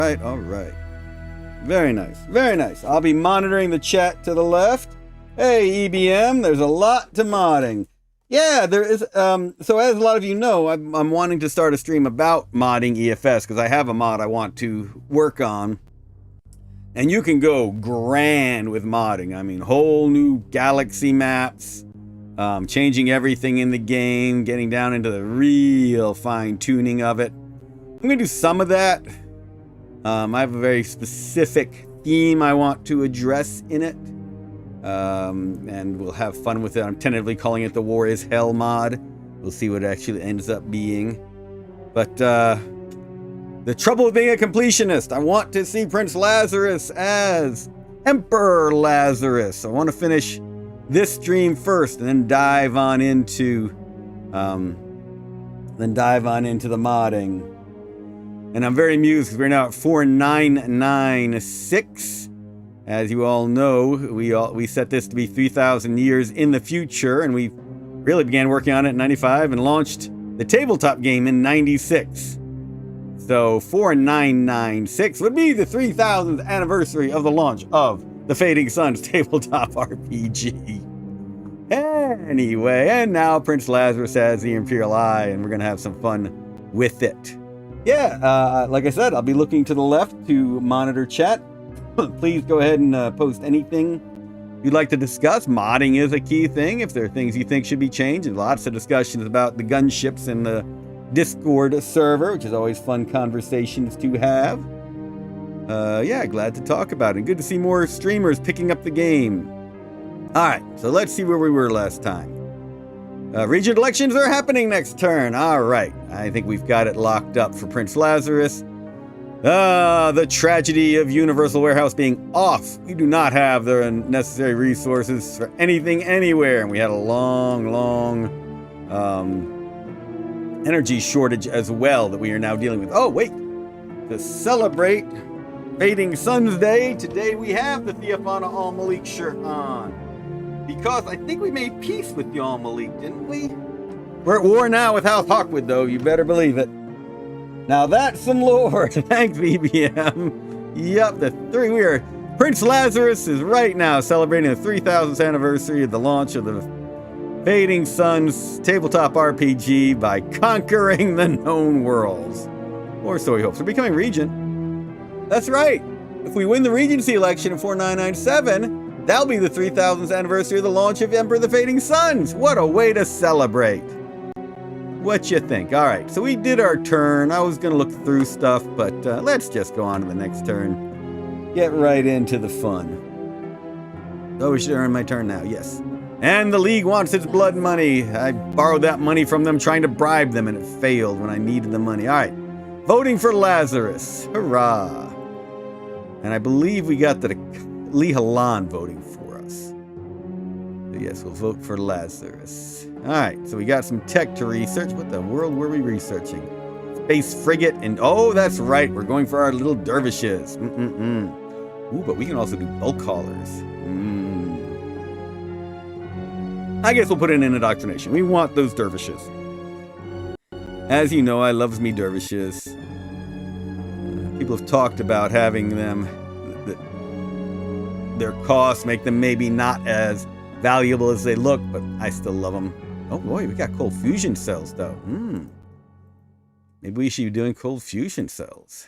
All right. Very nice. Very nice. I'll be monitoring the chat to the left. Hey, EBM, there's a lot to modding. Yeah, there is. So as a lot of you know, I'm wanting to start a stream about modding EFS because I have a mod I want to work on. And you can go grand with modding. I mean, whole new galaxy maps, changing everything in the game, getting down into the real fine tuning of it. I'm going to do some of that. I have a very specific theme I want to address in it. And we'll have fun with it. I'm tentatively calling it the War is Hell mod. We'll see what it actually ends up being. But the trouble with being a completionist, I want to see Prince Lazarus as Emperor Lazarus. I want to finish this stream first and then dive on into the modding. And I'm very amused because we're now at 4996. As you all know, we set this to be 3,000 years in the future, and we really began working on it in 95 and launched the tabletop game in 96. So 4996 would be the 3,000th anniversary of the launch of the Fading Suns tabletop RPG. Anyway, and now Prince Lazarus has the Imperial Eye, and we're going to have some fun with it. Yeah, like I said, I'll be looking to the left to monitor chat. Please go ahead and post anything you'd like to discuss. Modding is a key thing. If there are things you think should be changed, and lots of discussions about the gunships in the Discord server, which is always fun conversations to have. Yeah, glad to talk about it. Good to see more streamers picking up the game. All right, so let's see where we were last time. Regent elections are happening next turn. All right, I think we've got it locked up for Prince Lazarus. The tragedy of Universal Warehouse being off. We do not have the necessary resources for anything anywhere, and we had a long energy shortage as well that we are now dealing with. Oh, wait. To celebrate Fading Suns Day, today we have the Theophana Al-Malik shirt on. Because I think we made peace with the Al-Malik, didn't we? We're at war now with House Hawkwood, though. You better believe it. Now that's some lore. Thanks, VBM. Yep, Prince Lazarus is right now celebrating the 3,000th anniversary of the launch of the Fading Suns tabletop RPG by conquering the known worlds. Or so he hopes. We're becoming regent. That's right. If we win the regency election in 4997, that'll be the 3,000th anniversary of the launch of Emperor of the Fading Suns. What a way to celebrate. What you think? All right, so we did our turn. I was going to look through stuff, but let's just go on to the next turn. Get right into the fun. Oh, we should earn my turn now, yes. And the League wants its blood money. I borrowed that money from them trying to bribe them, and it failed when I needed the money. All right, voting for Lazarus. Hurrah. And I believe we got the Lee Halan voting for us. So yes, we'll vote for Lazarus. All right, so we got some tech to research. What the world were we researching? Space frigate, and oh, that's right. We're going for our little dervishes. Ooh, but we can also do bulk haulers. I guess we'll put in an indoctrination. We want those dervishes. As you know, I loves me dervishes. People have talked about having them, their costs make them maybe not as valuable as they look, but I still love them. Oh boy, we got cold fusion cells though. Maybe we should be doing cold fusion cells.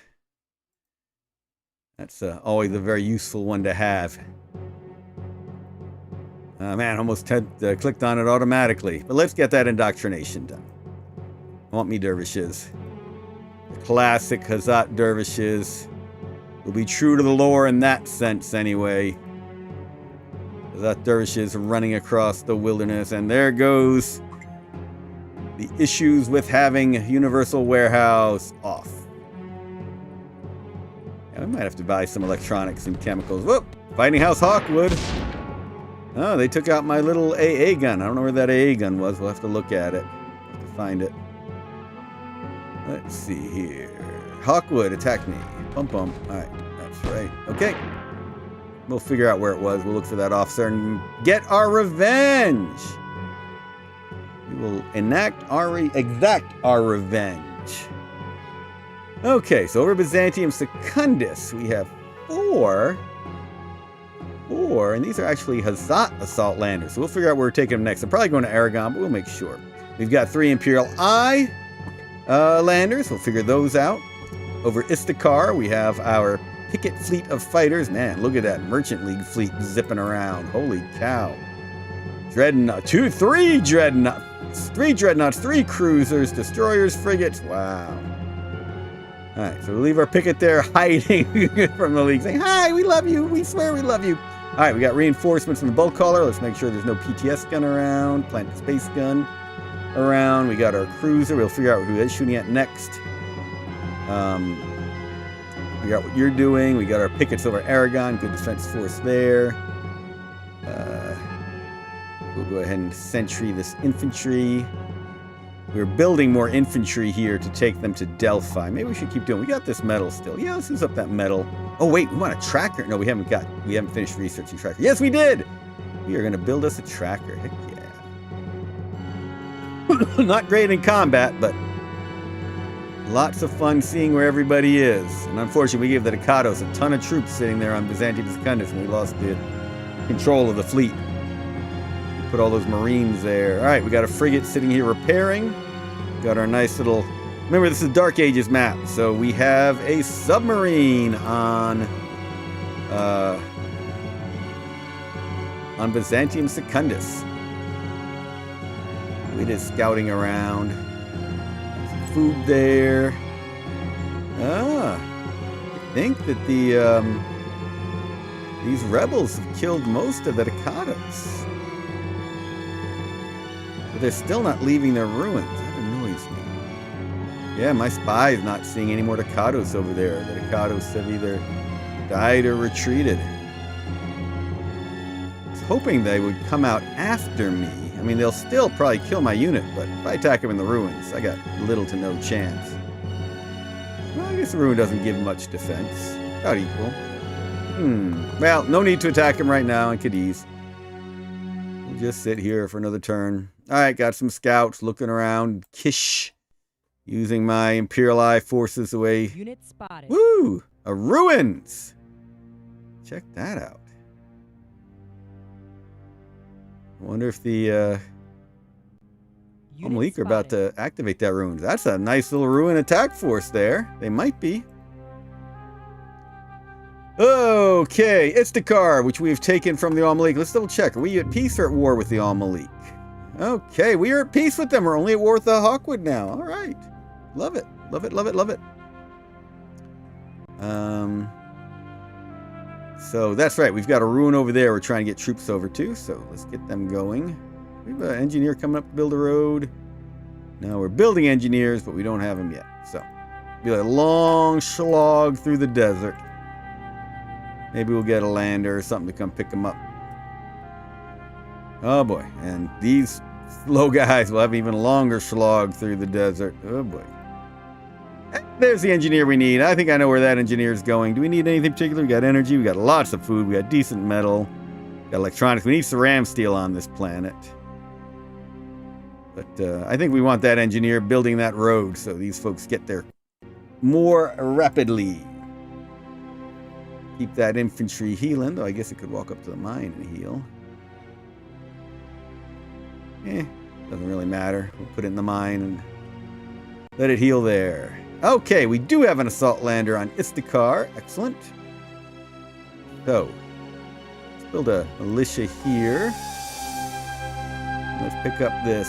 That's always a very useful one to have. Man, almost clicked on it automatically. But let's get that indoctrination done. I want me dervishes. The classic Hazat dervishes. Will be true to the lore in that sense anyway. Hazat dervishes running across the wilderness, and there goes the issues with having Universal Warehouse off. Yeah, we might have to buy some electronics and chemicals. Whoop! Fighting House Hawkwood. Oh, they took out my little AA gun. I don't know where that AA gun was. We'll have to look at it. Have to find it. Let's see here. Hawkwood, attack me. Bump, bump. All right, that's right. Okay. We'll figure out where it was. We'll look for that officer and get our revenge. We will exact our revenge. Okay, so over Byzantium Secundus, we have 4, and these are actually Hazat assault landers. So we'll figure out where we're taking them next. I'm probably going to Aragon, but we'll make sure. We've got 3 Imperial Eye landers. We'll figure those out. Over Istakar, we have our picket fleet of fighters. Man, look at that Merchant League fleet zipping around. Holy cow. Dreadnought, 3 dreadnoughts, 3 cruisers, destroyers, frigates. Wow. All right, so we leave our picket there hiding from the league, saying, hi, we love you. We swear we love you. All right, we got reinforcements from the bulk hauler. Let's make sure there's no PTS gun around, plant space gun around. We got our cruiser. We'll figure out who is shooting at next. We got what you're doing. We got our pickets over Aragon. Good defense force there. We'll go ahead and sentry this infantry. We're building more infantry here to take them to Delphi. Maybe we should keep doing. We got this metal still. Yeah, let's use up that metal. Oh wait, we want a tracker. No, we haven't finished researching tracker. Yes, we did. We are going to build us a tracker. Heck yeah. Not great in combat, but lots of fun seeing where everybody is. And unfortunately, we gave the Ducados a ton of troops sitting there on Byzantium Secundus, and we lost the control of the fleet. We put all those Marines there. All right, we got a frigate sitting here repairing. Got our nice little... Remember, this is Dark Ages map, so we have a submarine on Byzantium Secundus. It is scouting around. Some food there. I think that these rebels have killed most of the Ducados. But they're still not leaving their ruins. That annoys me. Yeah, my spy is not seeing any more Ducados over there. The Ducados have either died or retreated. I was hoping they would come out after me. I mean, they'll still probably kill my unit, but if I attack them in the ruins, I got little to no chance. Well, I guess the ruin doesn't give much defense. About equal. Well, no need to attack him right now in Cadiz. We'll just sit here for another turn. Alright, got some scouts looking around Kish. Using my Imperial Eye forces away. Unit spotted. Woo! A ruins! Check that out. I wonder if the Malik are about to activate that ruins. That's a nice little ruin attack force there. They might be. Okay, Istakar, which we've taken from the Malik. Let's double check. Are we at peace or at war with the Malik? Okay, we are at peace with them. We're only at war with the Hawkwood now. All right. Love it. Love it, love it, love it. So that's right. We've got a ruin over there we're trying to get troops over to. So let's get them going. We have an engineer coming up to build a road. Now we're building engineers, but we don't have them yet. So it'll be like a long slog through the desert. Maybe we'll get a lander or something to come pick them up. Oh boy. And these slow guys will have an even longer slog through the desert. Oh boy. There's the engineer we need. I think I know where that engineer is going. Do we need anything particular? We got energy. We got lots of food. We got decent metal. We got electronics. We need ceram steel on this planet. But I think we want that engineer building that road so these folks get there more rapidly. Keep that infantry healing, though I guess it could walk up to the mine and heal. Doesn't really matter. We'll put it in the mine and let it heal there. Okay, we do have an assault lander on Istakar. Excellent. So, let's build a militia here. Let's pick up this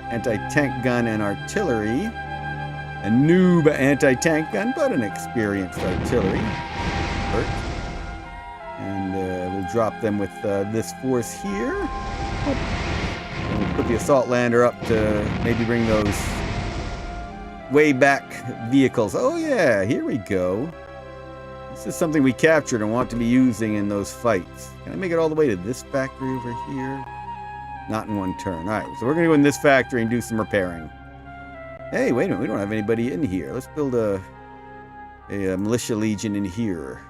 anti-tank gun and artillery. A noob anti-tank gun, but an experienced artillery. And we'll drop them with this force here. And we'll put the assault lander up to maybe bring those way back vehicles. Oh yeah, here we go. This is something we captured and want to be using in those fights. Can I make it all the way to this factory over here? Not in one turn. All right, so we're going to go in this factory and do some repairing. Hey, wait a minute. We don't have anybody in here. Let's build a militia legion in here.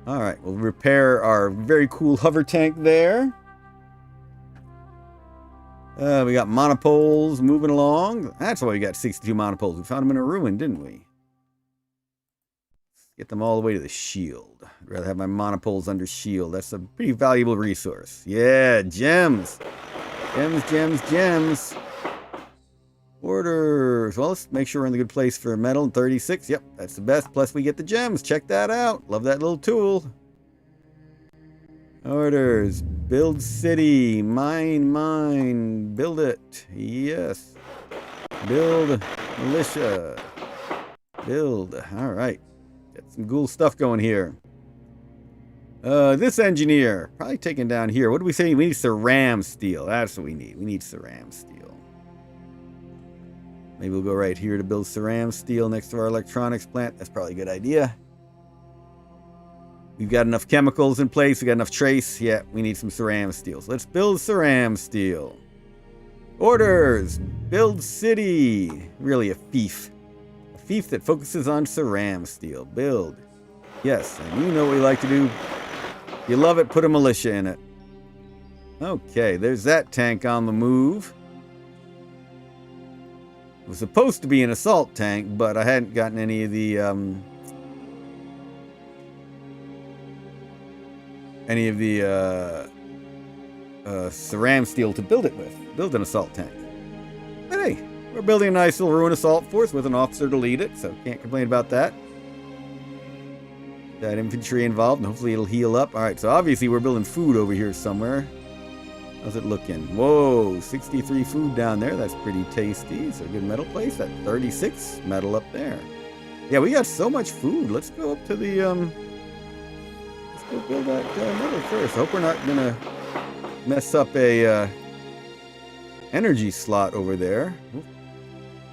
All right, we'll repair our very cool hover tank there. We got monopoles moving along. That's why we got 62 monopoles. We found them in a ruin, didn't we? Get them all the way to the shield. I'd rather have my monopoles under shield. That's a pretty valuable resource. Yeah, gems. Gems, gems, gems. Orders. Well, let's make sure we're in the good place for metal. 36. Yep, that's the best. Plus, we get the gems. Check that out. Love that little tool. Orders. Build city. Mine. Build it. Yes. Build militia. Build. All right. Got some cool stuff going here. This engineer. Probably taken down here. What do we say? We need ceram steel. That's what we need. We need ceram steel. Maybe we'll go right here to build ceram steel next to our electronics plant. That's probably a good idea. We've got enough chemicals in place. We got enough trace. Yeah, we need some ceram steel. So let's build ceram steel. Orders. Build city. Really a fief. A fief that focuses on ceram steel. Build. Yes, and you know what we like to do. If you love it, put a militia in it. Okay, there's that tank on the move. It was supposed to be an assault tank, but I hadn't gotten any of the ceram steel to build it with. Build an assault tank. But hey, we're building a nice little ruin assault force with an officer to lead it, so can't complain about that. Got infantry involved, and hopefully it'll heal up. Alright, so obviously we're building food over here somewhere. How's it looking? Whoa, 63 food down there. That's pretty tasty. So a good metal place. That 36 metal up there. Yeah, we got so much food. Let's go up to the let's go build that metal first. I hope we're not gonna mess up a energy slot over there.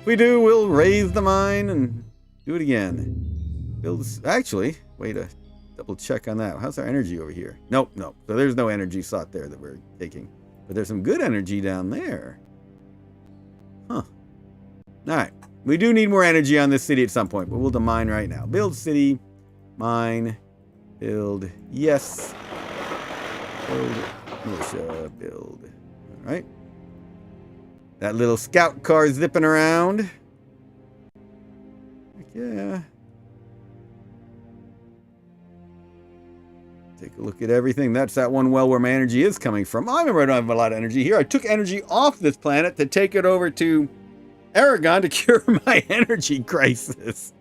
If we do, we'll raise the mine and do it again. Build. Actually, wait a double check on that. How's our energy over here? Nope. So there's no energy slot there that we're taking. But there's some good energy down there. Huh. Alright. We do need more energy on this city at some point, but we'll do mine right now. Build city. Mine. Build. Yes. Build. Militia. Build. Alright. That little scout car zipping around. Yeah. Take a look at everything. That's that one well where my energy is coming from. I remember I don't have a lot of energy here. I took energy off this planet to take it over to Aragon to cure my energy crisis.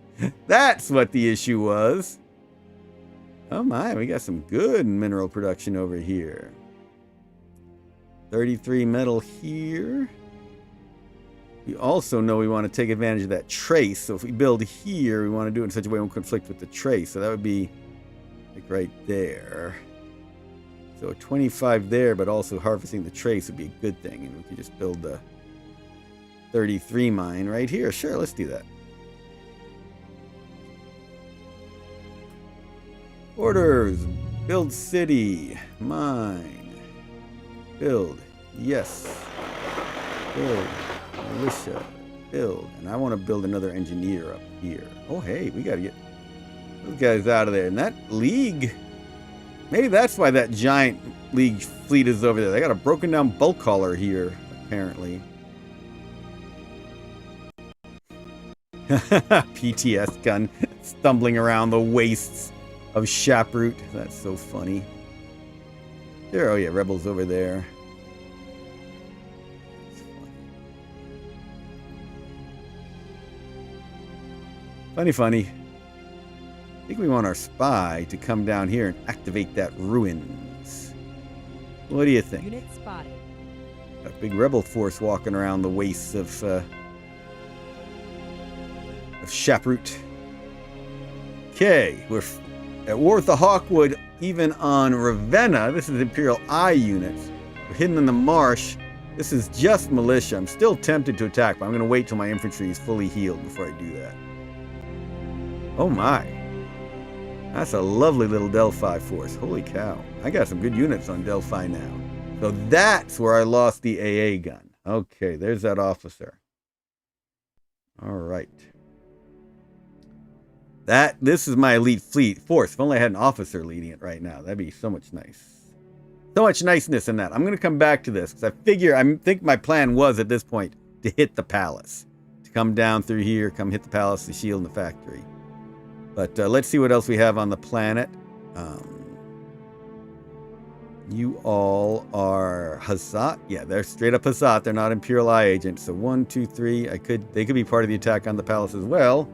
That's what the issue was. Oh my, we got some good mineral production over here. 33 metal here. We also know we want to take advantage of that trace. So if we build here, we want to do it in such a way it won't conflict with the trace. So that would be like right there. So a 25 there, but also harvesting the trace would be a good thing. And we could just build the 33 mine right here. Sure, let's do that. Orders. Build city. Mine. Build. Yes. Build. Militia. Build. And I want to build another engineer up here. Oh, hey, we got to get those guys out of there. And that league, maybe that's why that giant league fleet is over there. They got a broken down bulk hauler here, apparently. PTS gun stumbling around the wastes of Shaproot. That's so funny. There, oh yeah, rebels over there. Funny. I think we want our spy to come down here and activate that ruins. What do you think? Unit spotted. A big rebel force walking around the wastes of Shaproot. Okay, we're at war with the Hawkwood, even on Ravenna. This is Imperial Eye units. We're hidden in the marsh. This is just militia. I'm still tempted to attack, but I'm going to wait till my infantry is fully healed before I do that. Oh my. That's a lovely little Delphi force. Holy cow. I got some good units on Delphi now. So that's where I lost the AA gun. Okay, there's that officer. All right. This is my elite fleet force. If only I had an officer leading it right now. That'd be so much nice. So much niceness in that. I'm going to come back to this because I think my plan was at this point to hit the palace. To come down through here, come hit the palace, the shield, and the factory. But let's see what else we have on the planet. You all are Hazat. Yeah, they're straight up Hazat. They're not Imperial Eye agents. So 1, 2, 3. They could be part of the attack on the palace as well.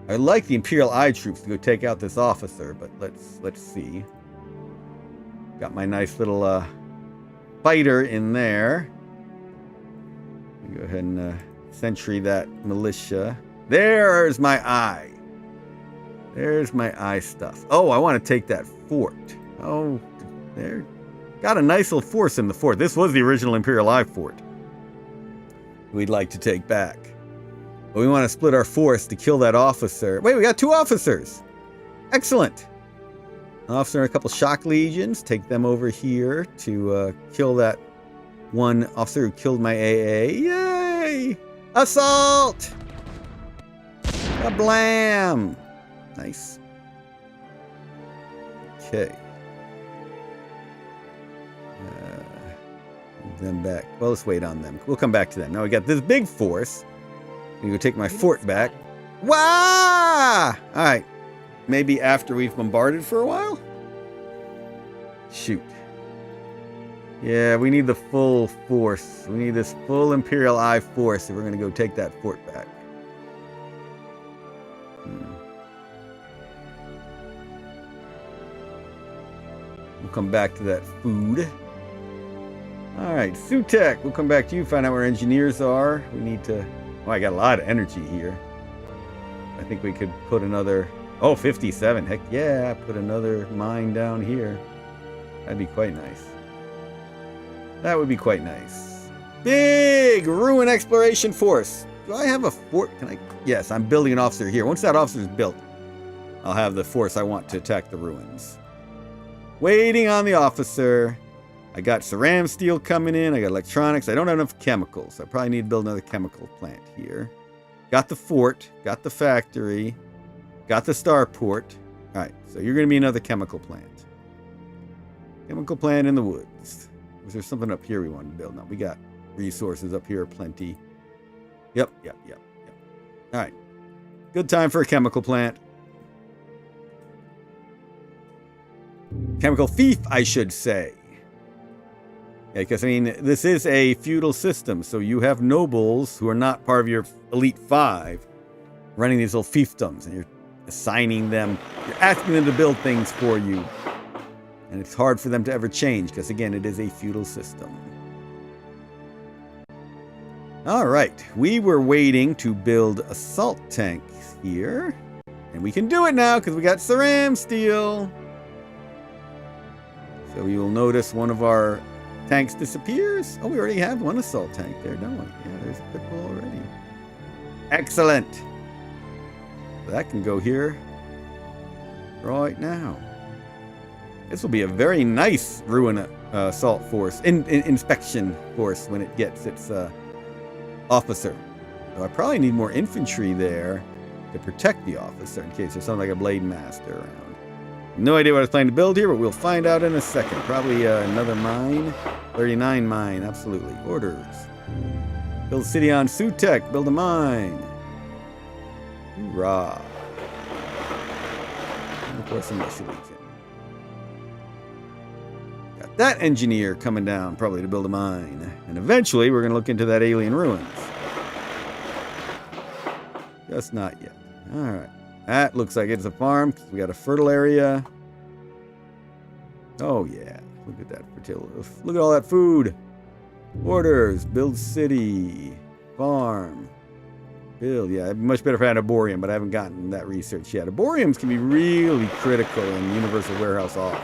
I like the Imperial Eye troops to go take out this officer, but let's see. Got my nice little fighter in there. Go ahead and sentry that militia. There's my eye. There's my eye stuff. Oh, I want to take that fort. Oh, there. Got a nice little force in the fort. This was the original Imperial Eye fort. We'd like to take back. But we want to split our force to kill that officer. Wait, we got 2 officers. Excellent. An officer and a couple shock legions. Take them over here to kill that one officer who killed my AA. Yay! Assault! Kablam! Nice. Okay. Move them back. Well, let's wait on them. We'll come back to them. Now we got this big force. I'm going to take my fort back. Wah! Alright. Maybe after we've bombarded for a while? Shoot. Yeah, we need the full force. We need this full Imperial Eye force if we're going to go take that fort back. We'll come back to that food. Alright, Sutek, we'll come back to you, find out where engineers are. We need to... Oh, I got a lot of energy here. I think we could put another... Oh, 57. Heck yeah, put another mine down here. That'd be quite nice. That would be quite nice. Big ruin exploration force. Do I have a fort? Can I? Yes, I'm building an officer here. Once that officer is built, I'll have the force I want to attack the ruins. Waiting on the officer. I got ceram steel coming in. I got electronics. I don't have enough chemicals. I probably need to build another chemical plant here. Got the fort. Got the factory. Got the starport. All right, so you're going to be another chemical plant. Chemical plant in the woods. Was there something up here we wanted to build? No, we got resources up here plenty. Yep. All right. Good time for a chemical plant. Chemical thief, I should say. Yeah, because, I mean, this is a feudal system, so you have nobles who are not part of your elite 5 running these little fiefdoms, and you're assigning them, you're asking them to build things for you. And it's hard for them to ever change, because, again, it is a feudal system. All right, we were waiting to build assault tanks here, and we can do it now, because we got ceram steel. So you will notice one of our tanks disappears. Oh, we already have one assault tank there, don't we? Yeah, there's a pit bull already. Excellent. So that can go here right now. This will be a very nice ruin assault force, inspection force when it gets its officer. So I probably need more infantry there to protect the officer in case there's something like a blade master around. No idea what I was planning to build here, but we'll find out in a second. Probably another mine. 39 mine, absolutely. Orders. Build a city on Sutek. Build a mine. Hoorah. And of course, a militia legion. Got that engineer coming down, probably to build a mine. And eventually, we're going to look into that alien ruins. Just not yet. All right. That looks like it's a farm. We got a fertile area. Oh, yeah. Look at that fertility. Look at all that food. Orders. Build city. Farm. Build. Yeah, it'd be much better if I had a Arborium, but I haven't gotten that research yet. Arboriums can be really critical in Universal Warehouse off.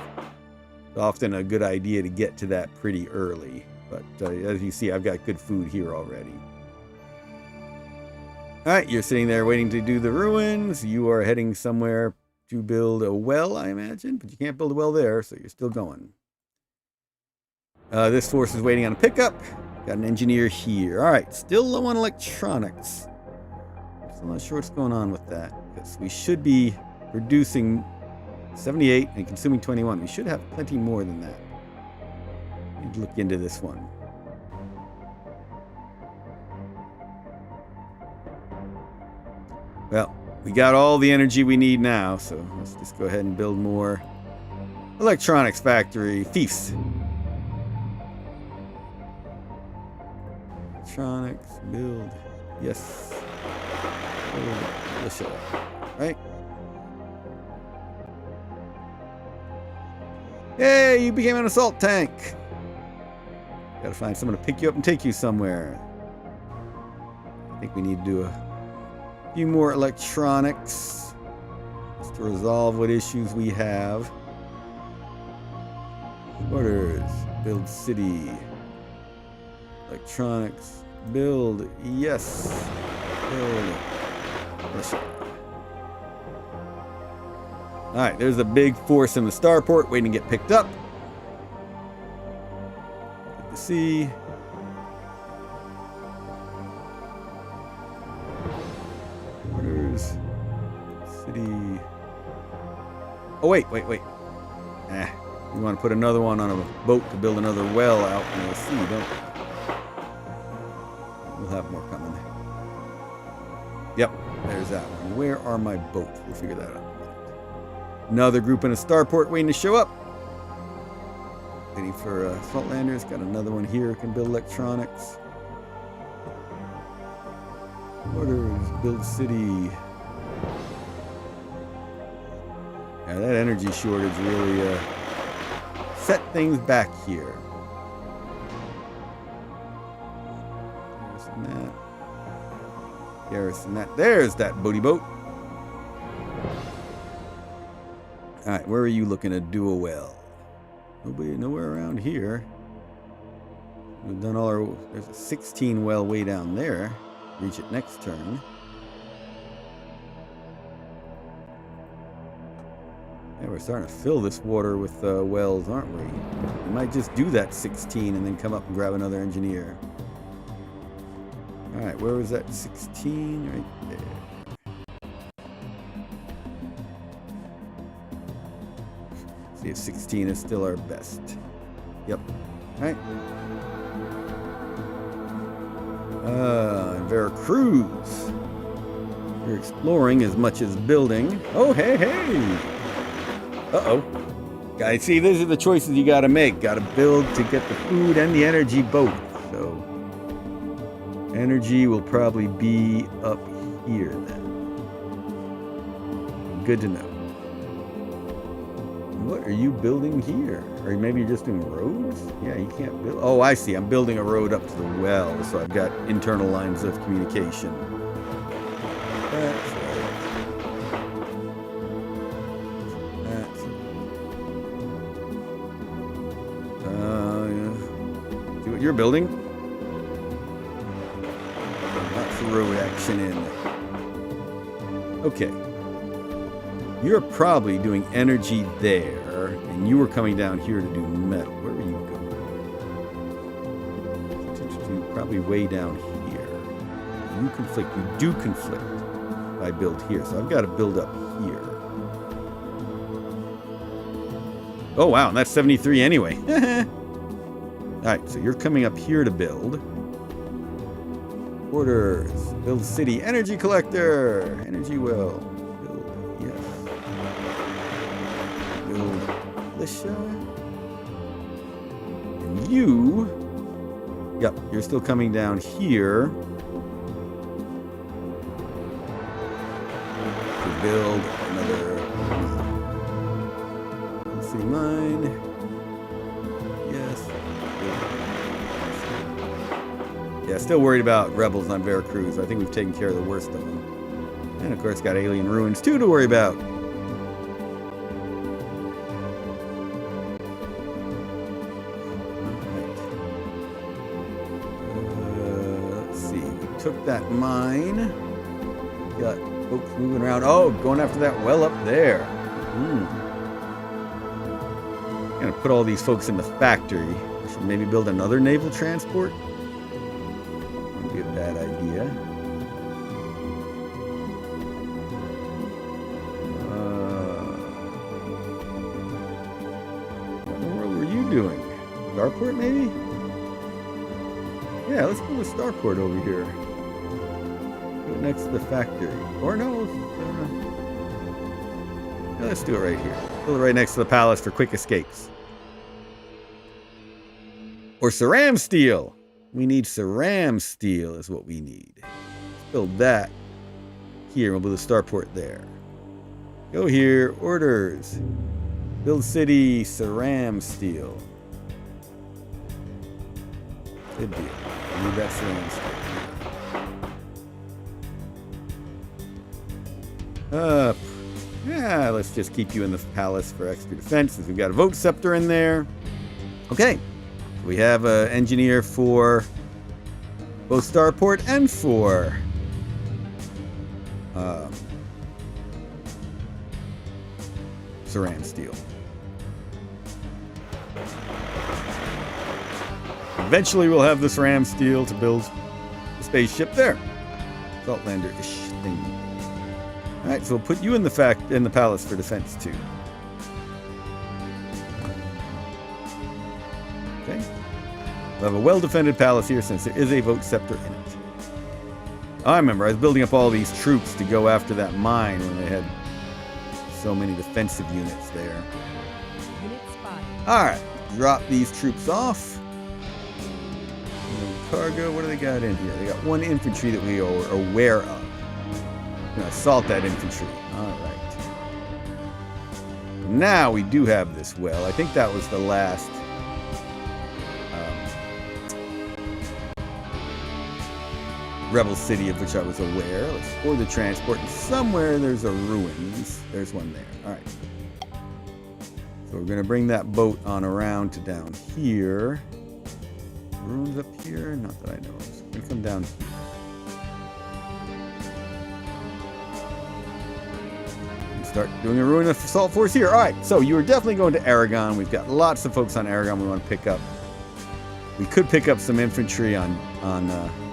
It's often a good idea to get to that pretty early. But as you see, I've got good food here already. All right, you're sitting there waiting to do the ruins. You are heading somewhere to build a well, I imagine, but you can't build a well there, so you're still going. This force is waiting on a pickup. Got an engineer here. All right, still low on electronics. Still not sure what's going on with that, because we should be producing 78 and consuming 21. We should have plenty more than that. should look into this one. Well, we got all the energy we need now, so let's just go ahead and build more electronics factory. Fiefs. Electronics, build. Yes. Build. Let's show it. Right? Hey, you became an assault tank. Gotta find someone to pick you up and take you somewhere. I think we need to do a few more electronics just to resolve what issues we have. Orders. Build city. Electronics. Build. Yes. Build. Let's see. Alright, there's a big force in the starport waiting to get picked up. Good to see. Orders. City. Oh, wait. You want to put another one on a boat to build another well out in the sea, don't you? We'll have more coming. Yep, there's that one. Where are my boats? We'll figure that out. Another group in a starport waiting to show up. Waiting for assault landers. Got another one here who can build electronics. Orders, build city. Yeah, that energy shortage really set things back here. Garrison that. There's that boaty boat. Alright, where are you looking to do a well? Nowhere around here. We've done all our... There's a 16 well way down there. Reach it next turn. Yeah, we're starting to fill this water with wells, aren't we? We might just do that 16 and then come up and grab another engineer. Alright, where was that 16? Right there. See if 16 is still our best. Yep. Alright. Veracruz. You're exploring as much as building. Oh, hey. Uh-oh. Guys, see, these are the choices you gotta make. Gotta build to get the food and the energy both. So, energy will probably be up here then. Good to know. What are you building here? Or maybe you're just doing roads? Yeah, you can't build. Oh, I see. I'm building a road up to the well, so I've got internal lines of communication. That's right. That's yeah. See what you're building? Lots of road action in. Okay. You're probably doing energy there, and you were coming down here to do metal. Where are you going? Probably way down here. You conflict. You do conflict if I build here, so I've got to build up here. Oh, wow, and that's 73 anyway. Alright, so you're coming up here to build. Orders. Build city. Energy collector. Energy well. And you, yep, you're still coming down here to build another city mine. Yes. Yeah, still worried about rebels on Veracruz. I think we've taken care of the worst of them. And of course got alien ruins too to worry about. Took that mine. Got folks moving around. Oh, going after that well up there. Gonna put all these folks in the factory. I should maybe build another naval transport. Wouldn't be a bad idea. What in the world were you doing? Starport, maybe? Yeah, let's build a starport over here. Do it next to the factory. Or no, yeah, let's do it right here. Build it right next to the palace for quick escapes. Or ceram steel. We need ceram steel is what we need. Let's build that here. We'll build a starport there. Go here. Orders. Build city. Ceram steel. Good deal. I need that ceram steel. Yeah, let's just keep you in the palace for extra defense since we've got a vote scepter in there. Okay. We have an engineer for both starport and for ceram steel. Eventually we'll have the ceram steel to build a spaceship there. Saltlander-ish thing. Alright, so we'll put you in the palace for defense too. Okay. We'll have a well-defended palace here since there is a vote scepter in it. I remember I was building up all these troops to go after that mine when they had so many defensive units there. Alright, drop these troops off. Cargo, what do they got in here? They got one infantry that we are aware of. We're gonna assault that infantry. Alright. Now we do have this well. I think that was the last rebel city of which I was aware. Let's order the transport. And somewhere there's a ruins. There's one there. Alright. So we're going to bring that boat on around to down here. Ruins up here? Not that I know of. So we're going to come down here. And start doing a ruin assault force here. Alright, so you are definitely going to Aragon. We've got lots of folks on Aragon we want to pick up. We could pick up some infantry on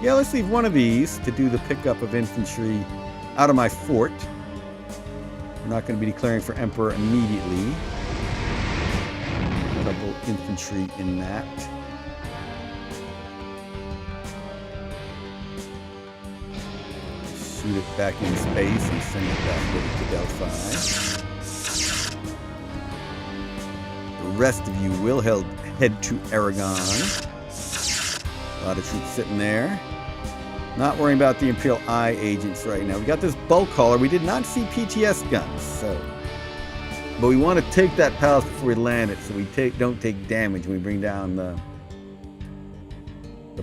yeah, let's leave one of these to do the pickup of infantry out of my fort. We're not going to be declaring for Emperor immediately. A couple infantry in that. Shoot it back in space and send it back over to Delphi. The rest of you will head to Aragon. A lot of troops sitting there. Not worrying about the Imperial Eye agents right now. We got this bulk hauler. We did not see PTS guns, so. But we want to take that palace before we land it, so we don't take damage when we bring down the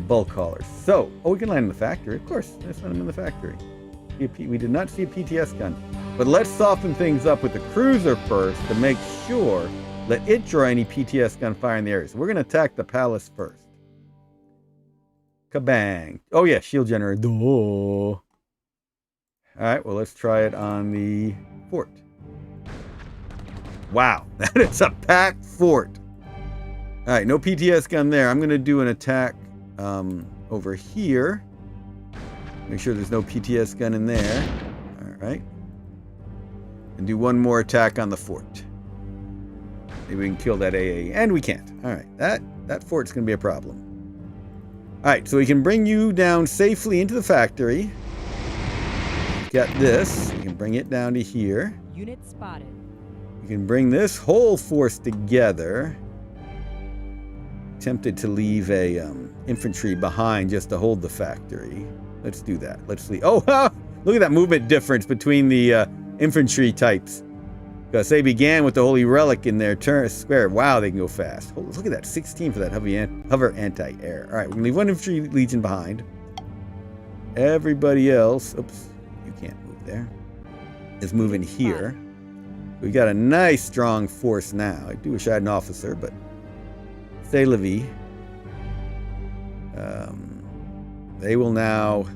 bulk haulers. So, we can land in the factory. Of course, let's land them in the factory. We did not see a PTS gun. But let's soften things up with the cruiser first to make sure let it draw any PTS gun fire in the area. So we're going to attack the palace first. Kabang. Oh yeah, shield generator. All right, well, let's try it on the fort. Wow, that is a packed fort. All right, no PTS gun there. I'm going to do an attack over here. Make sure there's no PTS gun in there. All right. And do one more attack on the fort. Maybe we can kill that AA. And we can't. All right, that fort's going to be a problem. All right, so we can bring you down safely into the factory. We've got this. We can bring it down to here. Unit spotted. We can bring this whole force together. Tempted to leave a infantry behind just to hold the factory. Let's do that. Let's leave. Oh, look at that movement difference between the infantry types. Because they began with the Holy Relic in their square. Wow, they can go fast. Oh, look at that, 16 for that hover anti-air. All right, we're going to leave one infantry legion behind. Everybody else, oops, you can't move there, is moving here. We got a nice, strong force now. I do wish I had an officer, but c'est la vie. They will now...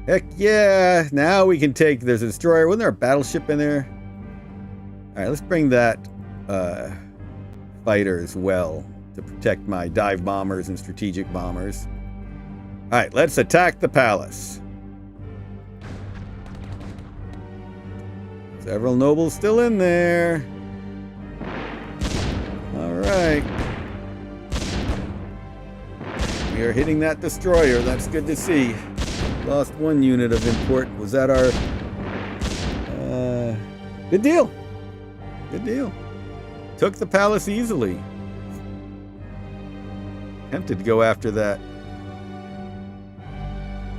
Heck yeah! Now we can take... There's a destroyer. Wasn't there a battleship in there? Alright, let's bring that fighter as well to protect my dive bombers and strategic bombers. Alright, let's attack the palace. Several nobles still in there. Alright. We are hitting that destroyer. That's good to see. Lost one unit of import. Was that our... good deal. Good deal. Took the palace easily. Tempted to go after that.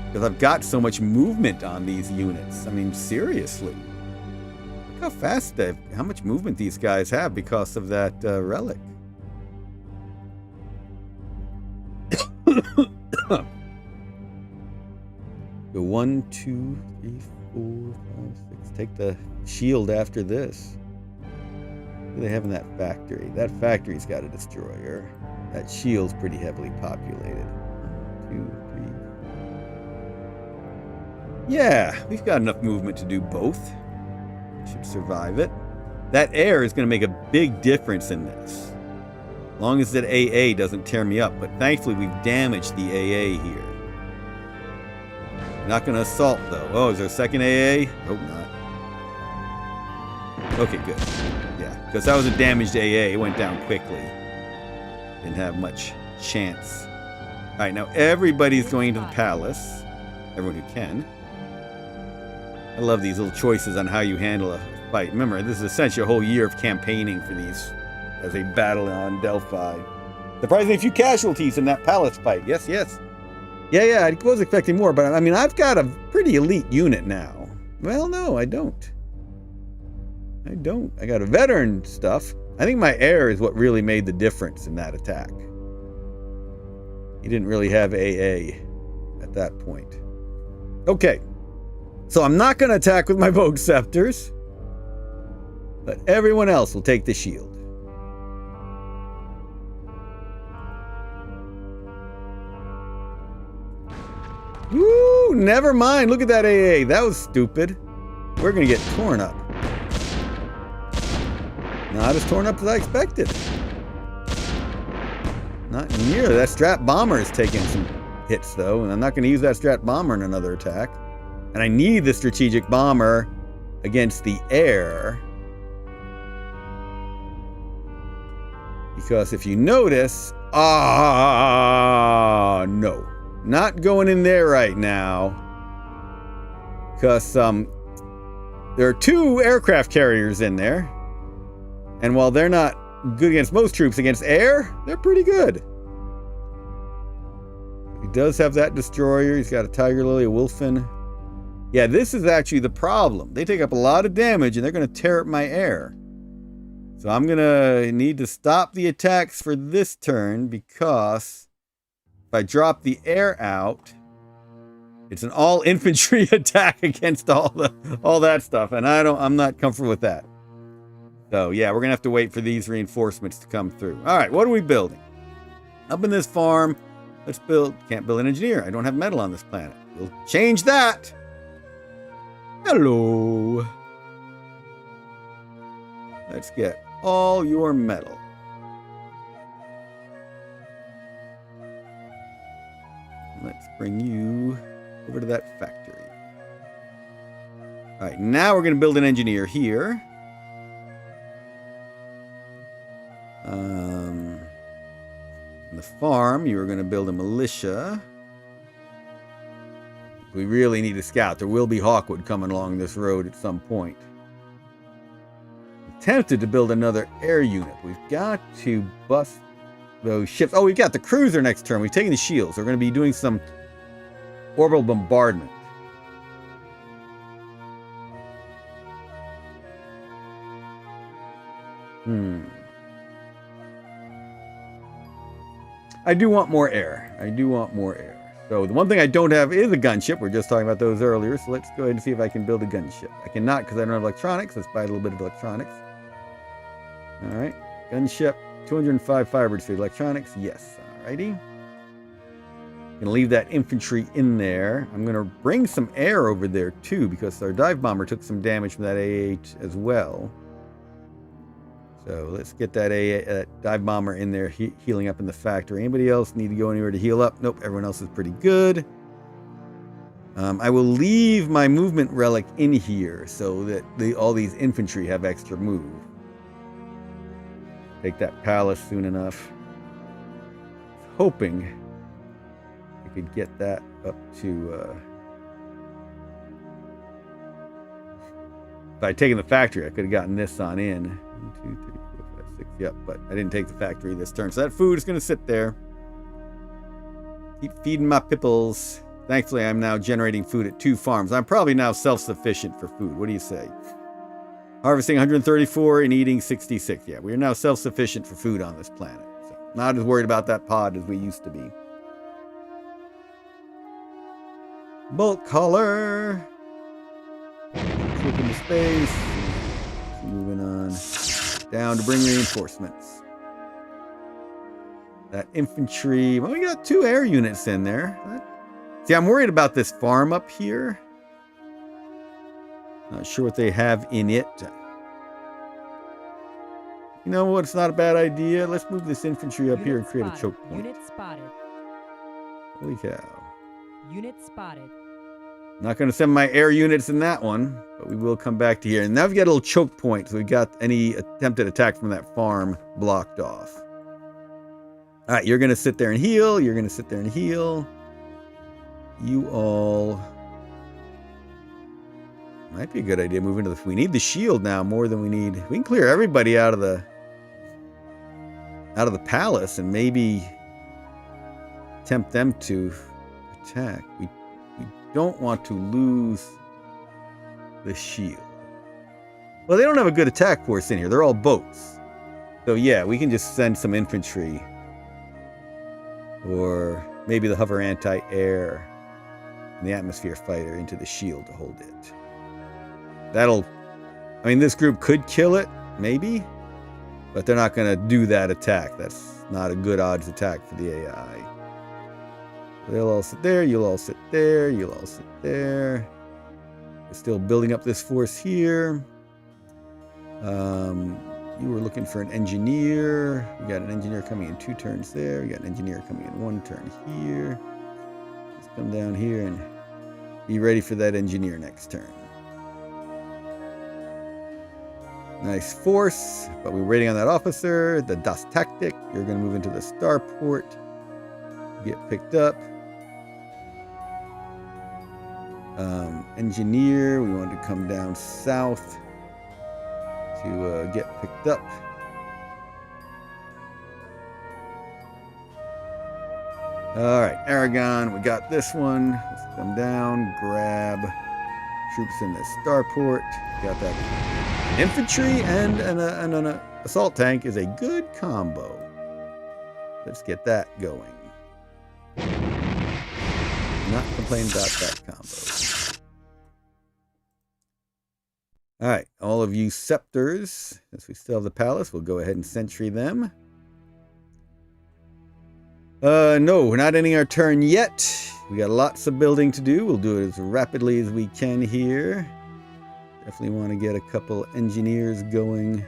Because I've got so much movement on these units. I mean, seriously. Look how fast how much movement these guys have because of that relic. Go 1, 2, 3, 4, 5, 6. Take the shield after this. What do they have in that factory? That factory's got a destroyer. That shield's pretty heavily populated. 1, 2, 3. Yeah, we've got enough movement to do both. Should survive it. That air is going to make a big difference in this. As long as that AA doesn't tear me up. But thankfully, we've damaged the AA here. Not going to assault, though. Oh, is there a second AA? Hope not. Okay, good. Yeah, because that was a damaged AA. It went down quickly. Didn't have much chance. All right, now everybody's going to the palace. Everyone who can. I love these little choices on how you handle a fight. Remember, this is essentially a whole year of campaigning for these as they battle on Delphi. Surprisingly few casualties in that palace fight. Yes, yes. Yeah, I was expecting more, but I mean, I've got a pretty elite unit now. Well, no, I don't. I got a veteran stuff. I think my air is what really made the difference in that attack. He didn't really have AA at that point. Okay. So I'm not going to attack with my Vogue Scepters, but everyone else will take the shield. Woo! Never mind. Look at that AA. That was stupid. We're going to get torn up. Not as torn up as I expected. Not nearly. That Strat Bomber is taking some hits, though, and I'm not going to use that Strat Bomber in another attack. And I need the Strategic Bomber against the air. Because if you notice... no. Not going in there right now. Because there are 2 aircraft carriers in there. And while they're not good against most troops, against air, they're pretty good. He does have that destroyer. He's got a Tiger Lily, a Wolfen. Yeah, this is actually the problem. They take up a lot of damage, and they're going to tear up my air. So I'm going to need to stop the attacks for this turn, because if I drop the air out, it's an all-infantry attack against all that stuff, and I'm not comfortable with that. So, yeah, we're going to have to wait for these reinforcements to come through. All right, what are we building? Up in this farm, let's build... Can't build an engineer. I don't have metal on this planet. We'll change that. Hello. Let's get all your metal. Let's bring you over to that factory. All right, now we're going to build an engineer here. On the farm, you are going to build a militia. We really need a scout. There will be Hawkwood coming along this road at some point. I'm tempted to build another air unit. We've got to bust those ships. Oh, we've got the cruiser next turn. We've taken the shields. We're going to be doing some orbital bombardment. I do want more air. So the one thing I don't have is a gunship. We were just talking about those earlier. So let's go ahead and see if I can build a gunship. I cannot because I don't have electronics. Let's buy a little bit of electronics. All right. Gunship. 205 fibers for electronics. Yes. Alrighty. I'm going to leave that infantry in there. I'm going to bring some air over there too, because our dive bomber took some damage from that AH as well. So let's get that dive bomber in there, healing up in the factory. Anybody else need to go anywhere to heal up? Nope, everyone else is pretty good. I will leave my movement relic in here so that all these infantry have extra move. Take that palace soon enough. Hoping could get that up to... if I'd taken the factory, I could have gotten this on in. 1, 2, 3, 4, 5, 6. Yep, but I didn't take the factory this turn. So that food is going to sit there. Keep feeding my pipples. Thankfully, I'm now generating food at 2 farms. I'm probably now self-sufficient for food. What do you say? Harvesting 134 and eating 66. Yeah, we are now self-sufficient for food on this planet. So not as worried about that pod as we used to be. Bolt collar. Flip into space. Moving on down to bring reinforcements. That infantry. Well, we got 2 air units in there. See, I'm worried about this farm up here. Not sure what they have in it. You know what? It's not a bad idea. Let's move this infantry up here and create a choke point. Unit spotted. Holy cow. Unit spotted. Not going to send my air units in that one, but we will come back to here. And now we've got a little choke point, so we've got any attempted attack from that farm blocked off. All right, you're going to sit there and heal. You're going to sit there and heal. You all... might be a good idea moving to the... We need the shield now more than we need... We can clear everybody out of the palace and maybe tempt them to attack. We don't want to lose the shield. Well, they don't have a good attack force in here. They're all boats. So yeah, we can just send some infantry. Or maybe the hover anti-air and the atmosphere fighter into the shield to hold it. That'll... I mean, this group could kill it, maybe. But they're not going to do that attack. That's not a good odds attack for the AI. They'll all sit there, you'll all sit there, you'll all sit there. We're still building up this force here. You were looking for an engineer. We got an engineer coming in 2 turns there. We got an engineer coming in 1 turn here. Just come down here and be ready for that engineer next turn. Nice force, but we're waiting on that officer. The Das Tactic, you're going to move into the starport. Get picked up. Engineer, we want to come down south to get picked up. All right, Aragon, we got this one. Let's come down, grab troops in the starport. Got that infantry and an assault tank is a good combo. Let's get that going. Not complaining about that combo. All right, all of you scepters, since we still have the palace, we'll go ahead and sentry them. No, we're not ending our turn yet. We got lots of building to do. We'll do it as rapidly as we can here. Definitely want to get a couple engineers going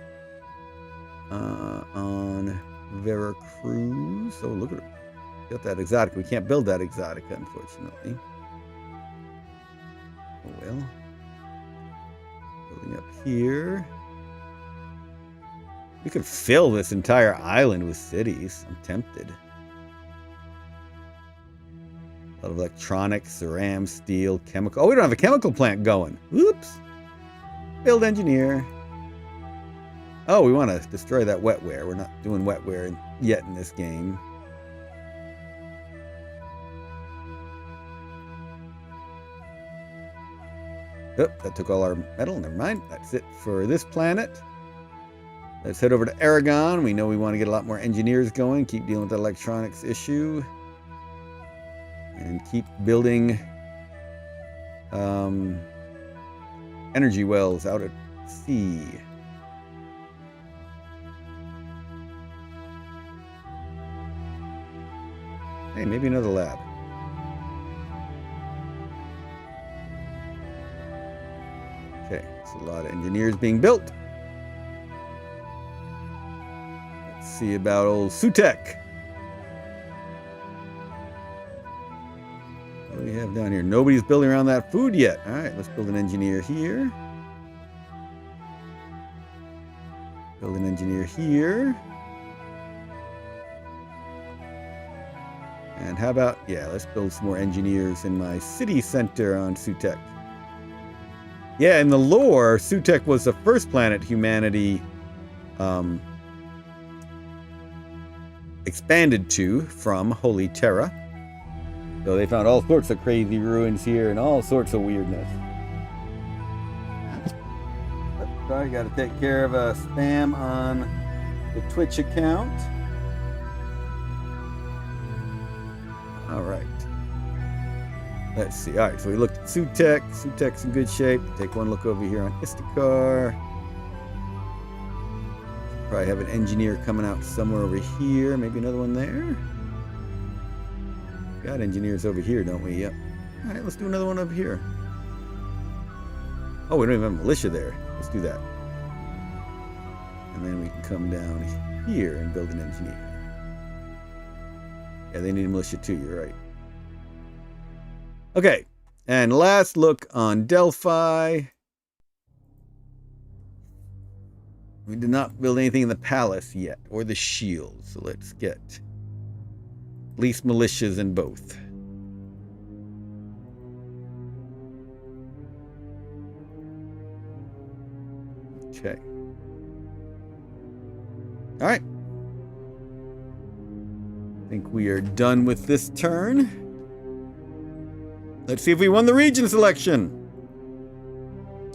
on Veracruz. Oh, look at it. Got that exotic. We can't build that exotica, unfortunately. Oh well. Building up here. We could fill this entire island with cities. I'm tempted. A lot of electronics, ceramics, steel, chemical. Oh, we don't have a chemical plant going. Oops. Build engineer. Oh, we want to destroy that wetware. We're not doing wetware yet in this game. Oh, that took all our metal. Never mind. That's it for this planet. Let's head over to Aragon. We know we want to get a lot more engineers going. Keep dealing with the electronics issue. And keep building energy wells out at sea. Hey, maybe another lab. Okay, it's a lot of engineers being built. Let's see about old Sutek. What do we have down here? Nobody's building around that food yet. All right, let's build an engineer here. Build an engineer here. And how about, yeah, let's build some more engineers in my city center on Sutek. Yeah, in the lore, Sutek was the first planet humanity expanded to from Holy Terra. So they found all sorts of crazy ruins here and all sorts of weirdness. Sorry, got to take care of a spam on the Twitch account. All right. Let's see. All right, so we looked at Sutek. Sutek's in good shape. Take one look over here on Istakar. Probably have an engineer coming out somewhere over here. Maybe another one there. Got engineers over here, don't we? Yep. All right, let's do another one over here. Oh, we don't even have a militia there. Let's do that. And then we can come down here and build an engineer. Yeah, they need a militia too, you're right. Okay, and last look on Delphi. We did not build anything in the palace yet, or the shield, so let's get at least militias in both. Okay. All right. I think we are done with this turn. Let's see if we won the region selection.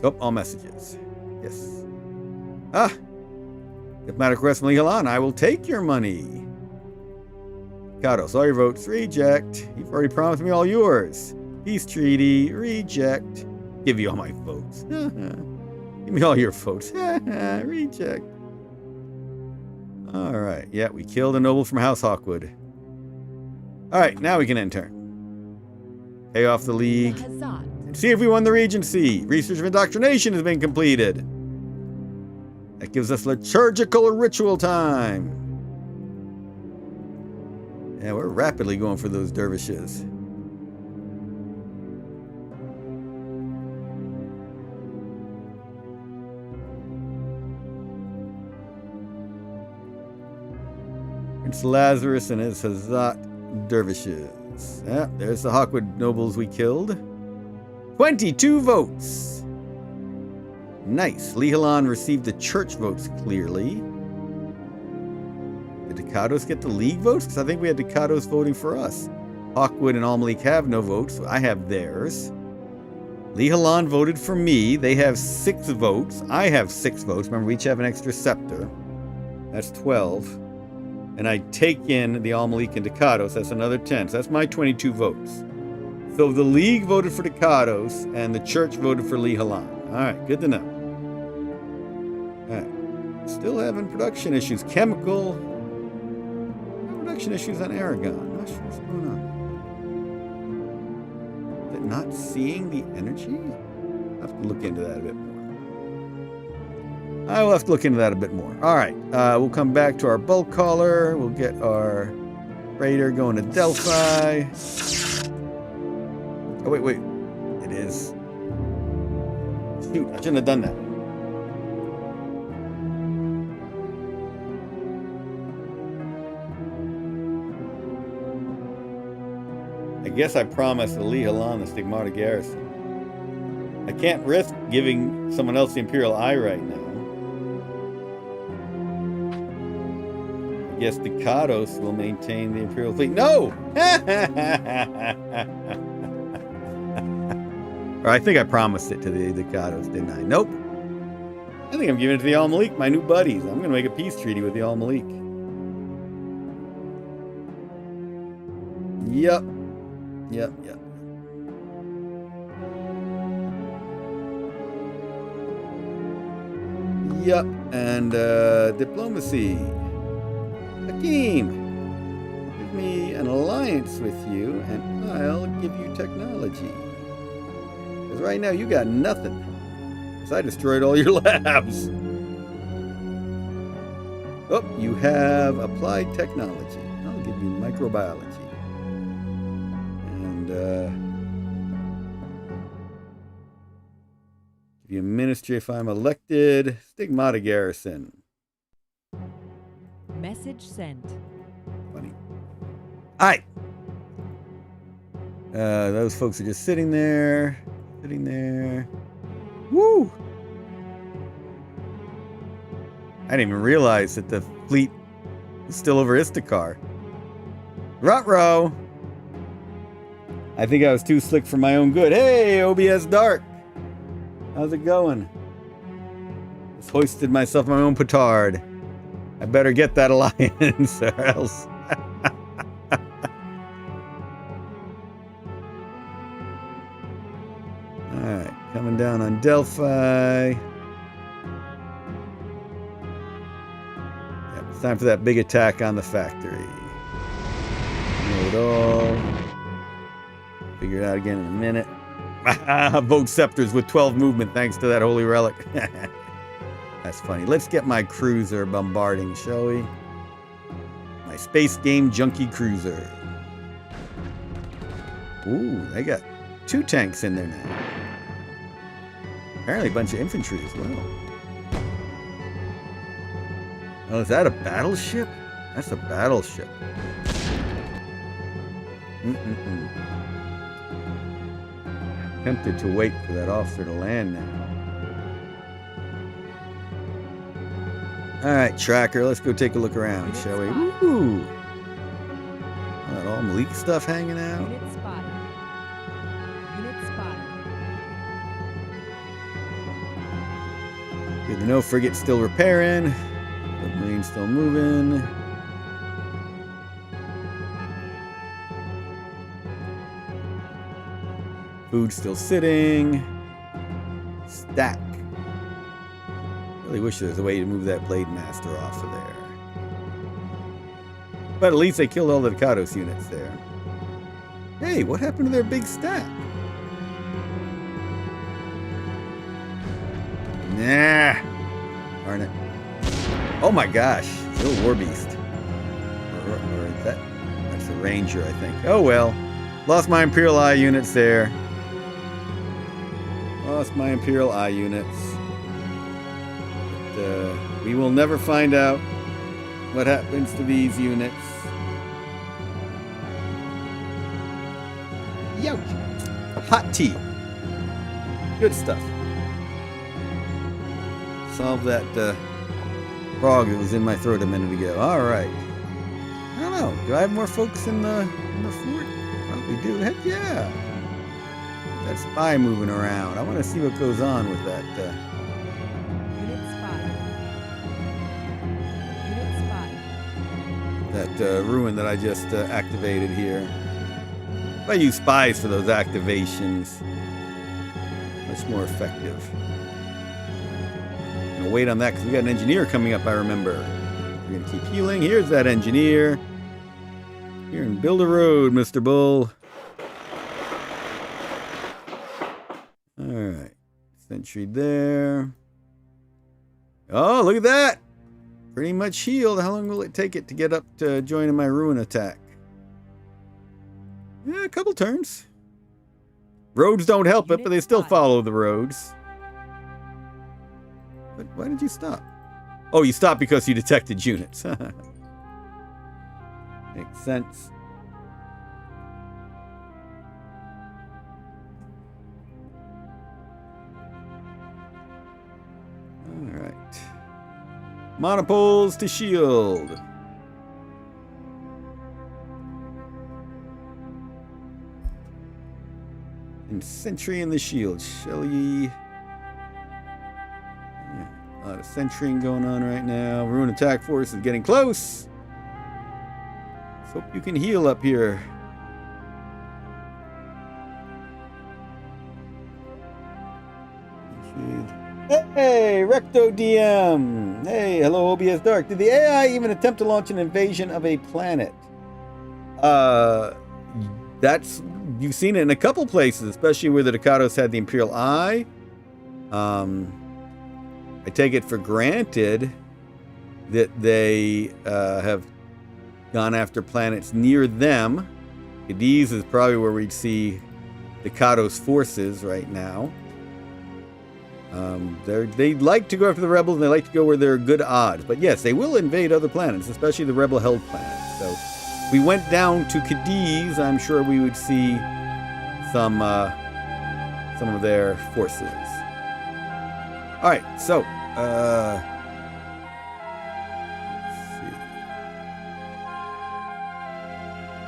Oh, all messages. Yes. Ah. Diplomatic request from Lehalan. I will take your money. Kados, all your votes. Reject. You've already promised me all yours. Peace treaty. Reject. Give you all my votes. Give me all your votes. Reject. All right. Yeah, we killed a noble from House Hawkwood. All right, now we can end turn. Pay off the league. Hazat. And see if we won the regency. Research of indoctrination has been completed. That gives us liturgical ritual time. Yeah, we're rapidly going for those dervishes. Prince Lazarus and his Hazat dervishes. Yeah, there's the Hawkwood nobles we killed. 22 votes. Nice. Lehalan received the church votes clearly. Did Ducados get the league votes? Because I think we had Ducados voting for us. Hawkwood and Almalik have no votes. So I have theirs. Lehalan voted for me. They have 6 votes. I have 6 votes. Remember, we each have an extra scepter. That's 12. And I take in the Almalik and Ducados. That's another 10. So that's my 22 votes. So the league voted for Ducados and the church voted for Lehalan. All right, good to know. All right. Still having production issues. Chemical. Production issues on Aragon. I'm not sure what's going on. Is it not seeing the energy? I'll have to look into that a bit more. I will have to look into that a bit more. All right. We'll come back to our bulk hauler. We'll get our freighter going to Delphi. Oh, wait. It is. Shoot, I shouldn't have done that. I guess I promised the Lehalan the Stigmata garrison. I can't risk giving someone else the Imperial Eye right now. I guess Ducados will maintain the Imperial fleet. No! Or I think I promised it to the Ducados, didn't I? Nope. I think I'm giving it to the Almalik, my new buddies. I'm going to make a peace treaty with the Almalik. Yep. Yep. And diplomacy. Hakeem, give me an alliance with you and I'll give you technology. Because right now you got nothing. Because I destroyed all your labs. Oh, you have applied technology. I'll give you microbiology. And give you ministry if I'm elected. Stigmata garrison. Message sent. Funny. All right. Those folks are just sitting there. Sitting there. Woo! I didn't even realize that the fleet was still over Istakar. Ruh-roh! I think I was too slick for my own good. Hey, OBS Dark! How's it going? Just hoisted myself my own petard. I better get that alliance or else. Alright, coming down on Delphi. Yep, it's time for that big attack on the factory. Know it all. Figure it out again in a minute. Vogue scepters with 12 movement thanks to that holy relic. That's funny. Let's get my cruiser bombarding, shall we? My space game junkie cruiser. Ooh, they got 2 tanks in there now. Apparently a bunch of infantry as well. Oh, is that a battleship? That's a battleship. Tempted to wait for that officer to land now. Alright, tracker, let's go take a look around, shall we? Ooh! Got all Malik stuff hanging out. Unit spotted. Unit spotted. Good to know, frigate still repairing. Submarine still moving. Food still sitting. Stack. Really wish there was a way to move that Blade Master off of there. But at least they killed all the Ducados units there. Hey, what happened to their big stack? Nah. Darn it. Oh my gosh. Still War Beast. Or is that? That's a Ranger, I think. Oh well. Lost my Imperial Eye units there. Lost my Imperial Eye units. But, we will never find out what happens to these units. Youch! Hot tea. Good stuff. Solve that frog that was in my throat a minute ago. Alright. I don't know. Do I have more folks in the fort? Probably do. Heck yeah. That spy moving around. I want to see what goes on with that. Unit spotted. Unit spotted. That ruin that I just activated here. If I use spies for those activations, much more effective. I'm gonna wait on that because we got an engineer coming up, I remember. We're gonna keep healing. Here's that engineer. Here and build a road, Mr. Bull. Alright. Sentry there. Oh, look at that! Pretty much healed. How long will it take it to get up to joining my ruin attack? Yeah, a couple turns. Roads don't help it, but they still follow the roads. But why did you stop? Oh, you stopped because you detected units. Makes sense. Alright. Monopoles to shield. And sentry in the shield. Shall ye? Yeah, a lot of sentrying going on right now. Ruin attack force is getting close. Let's hope you can heal up here. Hey, Recto DM. Hey, hello OBS Dark. Did the AI even attempt to launch an invasion of a planet? That's, you've seen it in a couple places, especially where the Ducados had the Imperial Eye. I take it for granted that they have gone after planets near them. Cadiz is probably where we'd see Ducados forces right now. They like to go after the rebels, and they like to go where there are good odds. But yes, they will invade other planets, especially the rebel-held planets. So if we went down to Cadiz, I'm sure we would see some of their forces. All right, so let's see.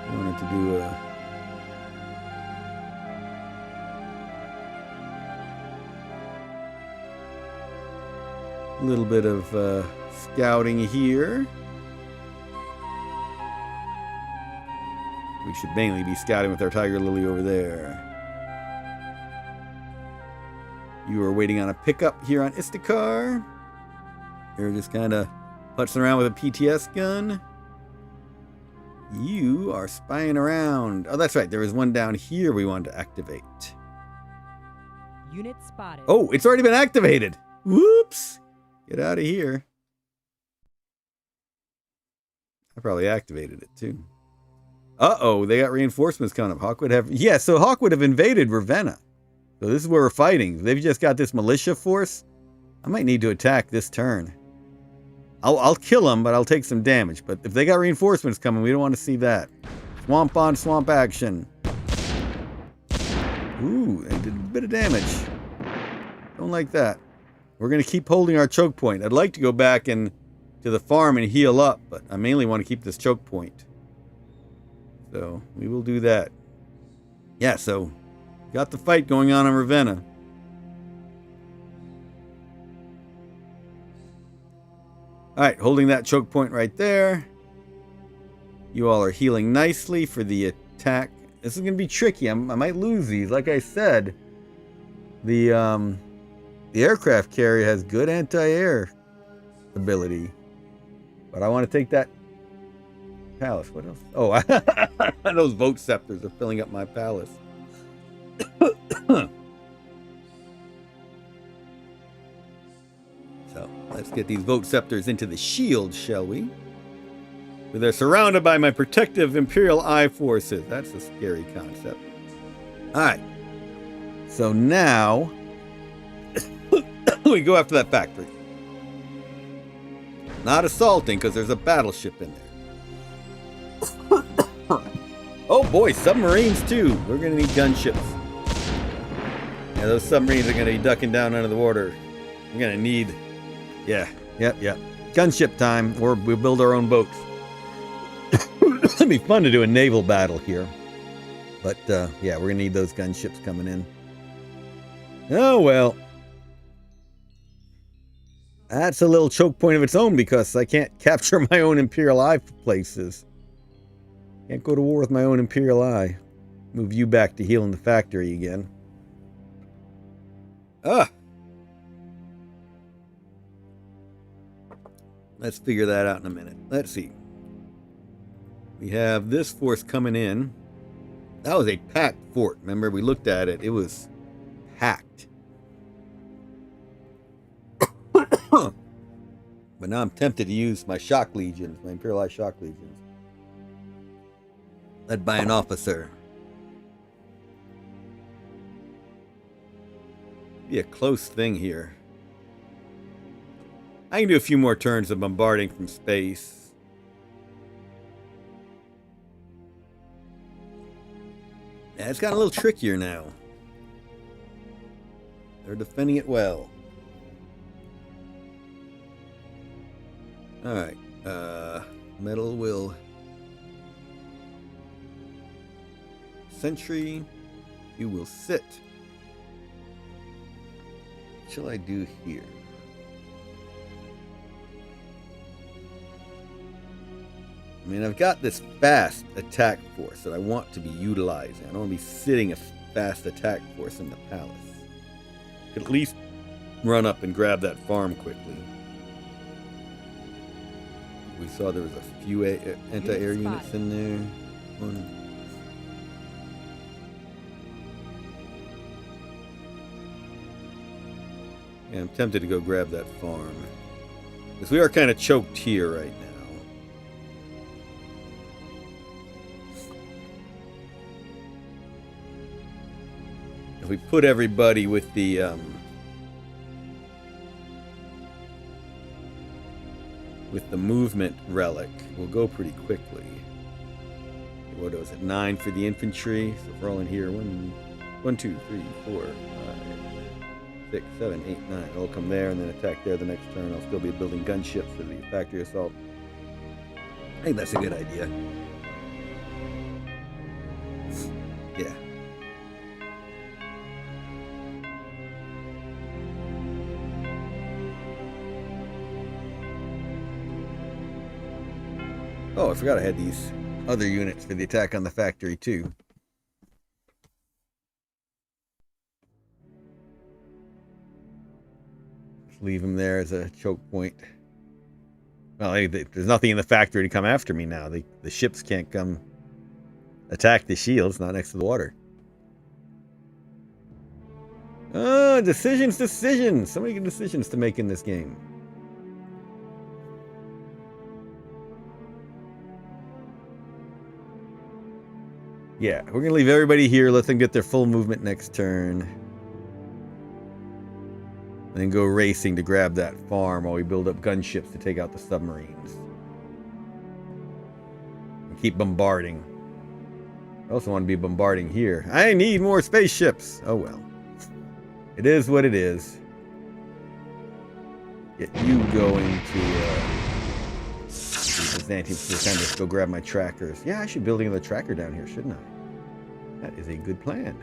I wanted to do a little bit of scouting here. We should mainly be scouting with our Tiger Lily over there. You are waiting on a pickup here on Istakar. You're just kind of putzing around with a PTS gun. You are spying around. Oh, that's right. There was one down here we wanted to activate. Unit spotted. Oh, it's already been activated. Whoops. Get out of here. I probably activated it too. Uh-oh, they got reinforcements coming up. Hawkwood have... Yeah, so Hawkwood have invaded Ravenna. So this is where we're fighting. They've just got this militia force. I might need to attack this turn. I'll kill them, but I'll take some damage. But if they got reinforcements coming, we don't want to see that. Swamp on swamp action. Ooh, they did a bit of damage. Don't like that. We're going to keep holding our choke point. I'd like to go back to the farm and heal up, but I mainly want to keep this choke point. So we will do that. Yeah, so got the fight going on in Ravenna. Alright, holding that choke point right there. You all are healing nicely for the attack. This is going to be tricky. I might lose these. Like I said, the aircraft carrier has good anti-air ability. But I want to take that palace. What else? Oh, those vote scepters are filling up my palace. So let's get these vote scepters into the shield, shall we? So they're surrounded by my protective Imperial Eye forces. That's a scary concept. All right. So now we go after that factory. Not assaulting because there's a battleship in there. Oh boy, submarines too. We're going to need gunships. Yeah, those submarines are going to be ducking down under the water. We're going to need... Yeah. Gunship time, or we'll build our own boats. It'd be fun to do a naval battle here. But, yeah, we're going to need those gunships coming in. Oh, well. That's a little choke point of its own because I can't capture my own Imperial Eye places. Can't go to war with my own Imperial Eye. Move you back to healing the factory again. Let's figure that out in a minute. Let's see. We have this force coming in. That was a packed fort. Remember, we looked at it. It was packed. But now I'm tempted to use my shock legions, my Imperial Eye shock legions. Led by an officer. Be a close thing here. I can do a few more turns of bombarding from space. Yeah, it's gotten a little trickier now. They're defending it well. Alright, metal will... Sentry, you will sit. What shall I do here? I mean, I've got this fast attack force that I want to be utilizing. I don't want to be sitting a fast attack force in the palace. Could at least run up and grab that farm quickly. We saw there was a few anti-air units in there. One. Yeah, I'm tempted to go grab that farm. Because we are kind of choked here right now. If we put everybody with the movement relic, we'll go pretty quickly. What was it? 9 for the infantry. So if we're all in here, 1, 1, 2, 3, 4, 5, 6, 7, 8, 9. I'll come there and then attack there the next turn. I'll still be building gunships for the factory assault. I think that's a good idea. Yeah. Oh, I forgot I had these other units for the attack on the factory too. Just leave them there as a choke point. Well, there's nothing in the factory to come after me now. The ships can't come attack the shields, not next to the water. Oh, decisions. So many good decisions to make in this game. Yeah, we're going to leave everybody here. Let them get their full movement next turn. And then go racing to grab that farm while we build up gunships to take out the submarines. And keep bombarding. I also want to be bombarding here. I need more spaceships. Oh well. It is what it is. Get you going to Byzantium to kind of go grab my trackers. Yeah, I should build another tracker down here, shouldn't I? That is a good plan.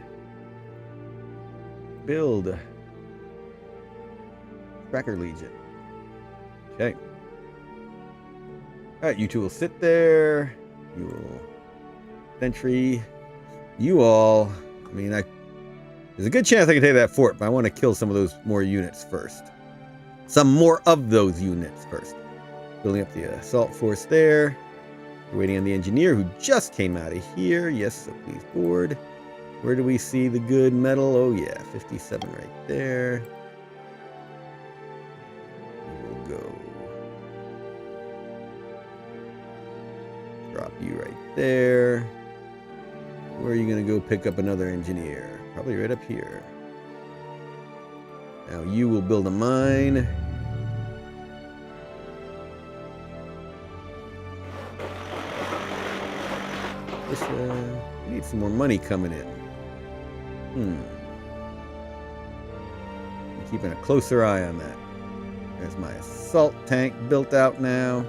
Build Tracker Legion. Okay. Alright, you two will sit there. You will sentry. You all. I mean, there's a good chance I can take that fort, but I want to kill some of those more units first. Some more of those units first. Building up the assault force there. We're waiting on the engineer who just came out of here. Yes, so please board. Where do we see the good metal? Oh yeah, 57 right there. We'll go. Drop you right there. Where are you going to go pick up another engineer? Probably right up here. Now you will build a mine. We need some more money coming in. I'm keeping a closer eye on that. There's my assault tank built out now.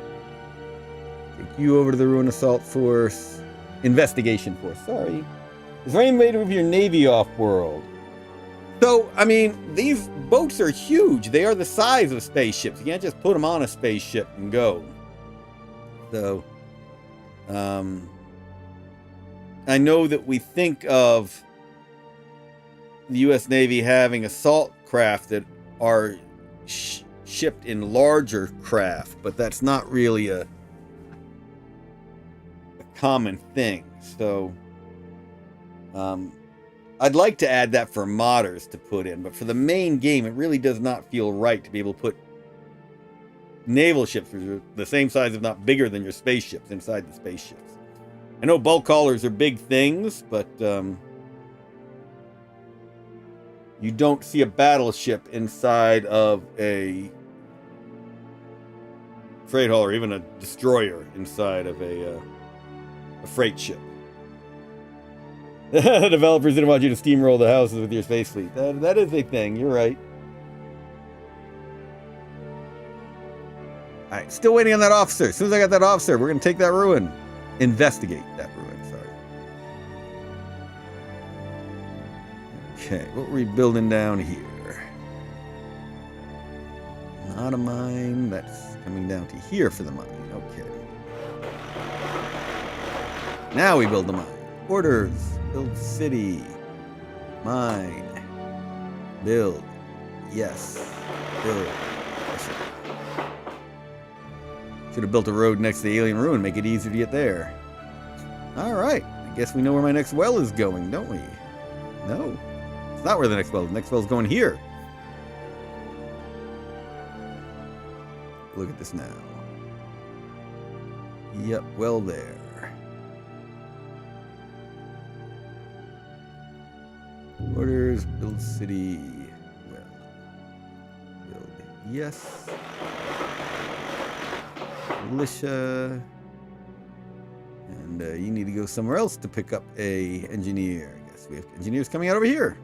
Take you over to the Ruin Assault Force. Investigation Force, sorry. Is there any way to move your Navy off-world? So, I mean, these boats are huge. They are the size of spaceships. You can't just put them on a spaceship and go. So, I know that we think of the U.S. Navy having assault craft that are shipped in larger craft, but that's not really a common thing. So, I'd like to add that for modders to put in, but for the main game, it really does not feel right to be able to put naval ships the same size, if not bigger than your spaceships, inside the spaceships. I know bulk haulers are big things, but you don't see a battleship inside of a freight hauler, even a destroyer inside of a freight ship. The developers didn't want you to steamroll the houses with your space fleet. That is a thing, you're right. Alright, still waiting on that officer. As soon as I got that officer, we're going to take that ruin. Investigate that ruin, sorry. Okay, what are we building down here? Not a mine. That's coming down to here for the mine. Okay. Now we build the mine. Orders. Build city. Mine. Build. Yes. Build. Should have built a road next to the alien ruin, make it easier to get there. Alright, I guess we know where my next well is going, don't we? No, it's not where the next well is. The next well is going here. Look at this now. Yep, well there. Orders, build city, well. Build, yes. Militia, and you need to go somewhere else to pick up a engineer, I guess. relics. We have engineers coming out over here.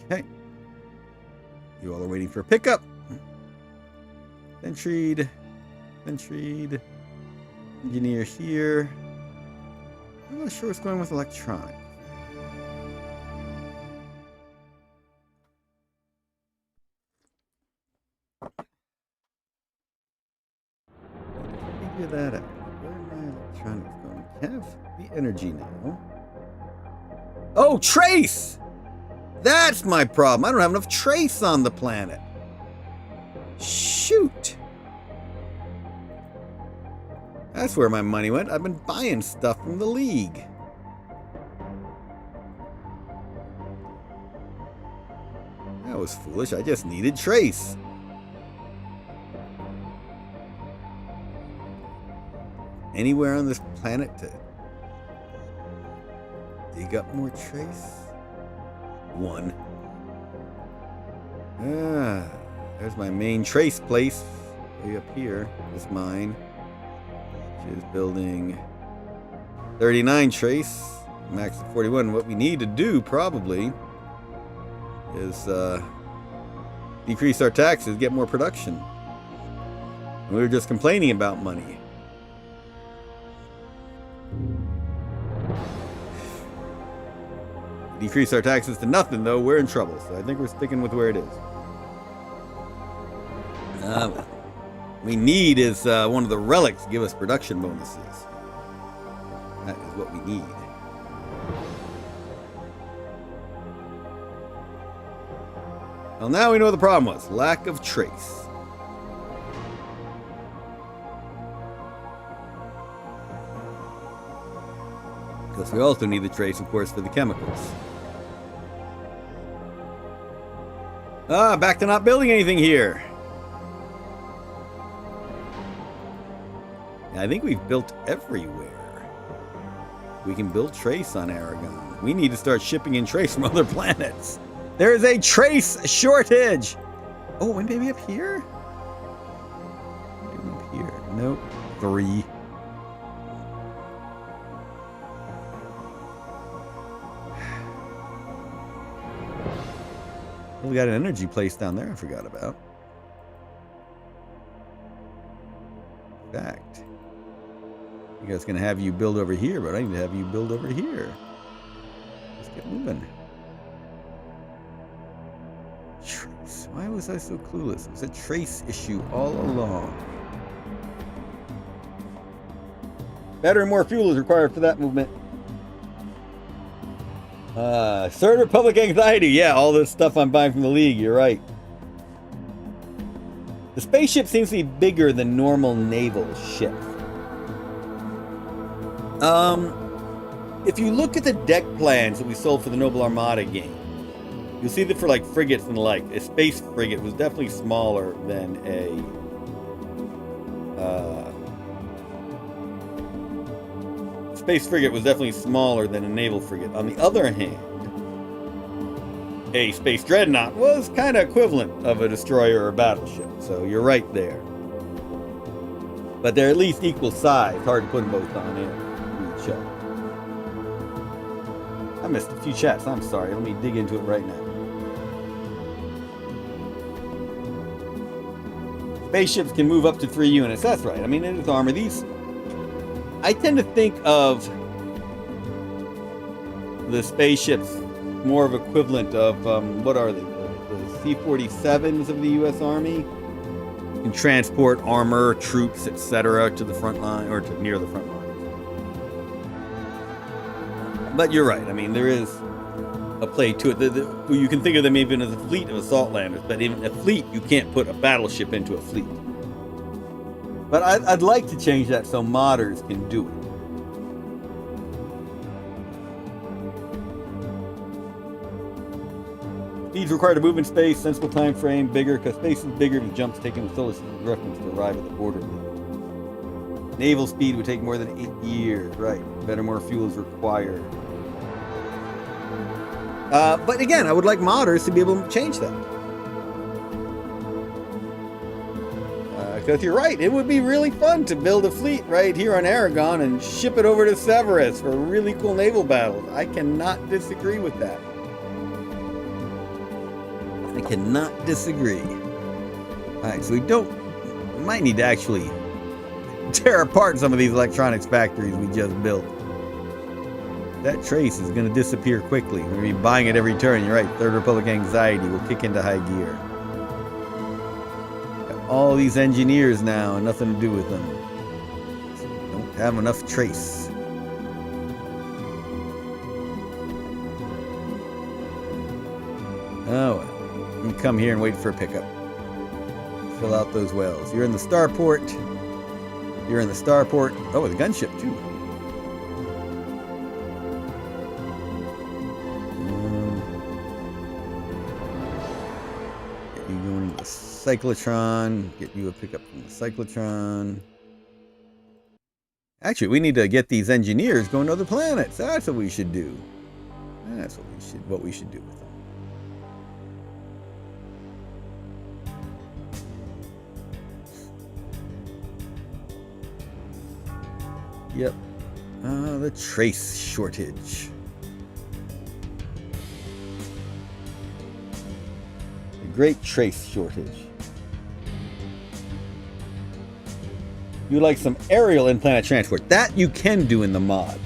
Okay. You all are waiting for a pickup. Sentry'd. Engineer here. I'm not sure what's going on with electronic. Figure that out. Where are my electronics going? We have the energy now. Oh, trace! That's my problem. I don't have enough trace on the planet. Shoot. That's where my money went. I've been buying stuff from the League. That was foolish. I just needed trace. Anywhere on this planet to dig up more trace? One. Ah, there's my main trace place. Way up here. This mine. Which is building 39 trace. Max of 41. What we need to do probably is decrease our taxes, get more production. And we were just complaining about money. Decrease our taxes to nothing, though, we're in trouble. So I think we're sticking with where it is. We need is one of the relics to give us production bonuses. That is what we need. Well, now we know what the problem was. Lack of trace. Because we also need the trace, of course, for the chemicals. Back to not building anything here. I think we've built everywhere. We can build trace on Aragon. We need to start shipping in trace from other planets. There is a trace shortage. Oh, and maybe up here? Maybe up here. Nope. 3. We got an energy place down there I forgot about. In fact, I was going to have you build over here, but I need to have you build over here. Let's get moving. Trace. Why was I so clueless? It was a trace issue all along. Better and more fuel is required for that movement. Third public anxiety. Yeah, all this stuff I'm buying from the League. You're right. The spaceship seems to be bigger than normal naval ships. If you look at the deck plans that we sold for the Noble Armada game, you'll see that for like frigates and the like, a space frigate was definitely smaller than a space frigate was definitely smaller than a naval frigate. On the other hand, a space dreadnought was kind of equivalent of a destroyer or battleship. So you're right there. But they're at least equal size. Hard to put them both on air. I missed a few chats. I'm sorry. Let me dig into it right now. Spaceships can move up to 3 units. That's right. I mean, it is armor. These, I tend to think of the spaceships more of equivalent of, what are they? The C-47s of the U.S. Army. Can transport armor, troops, etc. to the front line, or to near the front line. But you're right. I mean, there is a play to it. You can think of them even as a fleet of assault landers, but even a fleet, you can't put a battleship into a fleet. But I'd like to change that so modders can do it. Speeds required to move in space, sensible time frame, bigger, because space is bigger if jumps taken with solar system reference to arrive at the border. Naval speed would take more than 8 years, right? Better, more fuel is required. But again, I would like modders to be able to change that. because you're right, it would be really fun to build a fleet right here on Aragon and ship it over to Severus for really cool naval battles. I cannot disagree with that. I cannot disagree. Alright, so we might need to actually tear apart some of these electronics factories we just built. That trace is going to disappear quickly. We're going to be buying it every turn. You're right, Third Republic anxiety will kick into high gear. Got all these engineers now and nothing to do with them. So we don't have enough trace. Oh well. You can come here and wait for a pickup. Fill out those wells. You're in the starport. You're in the starport. Oh, the gunship too. Get you going to the cyclotron. Get you a pickup from the cyclotron. Actually, we need to get these engineers going to other planets. That's what we should do. That's what we should do with them. Yep. The trace shortage. The great trace shortage. You like some aerial in-planet transport. That you can do in the mod.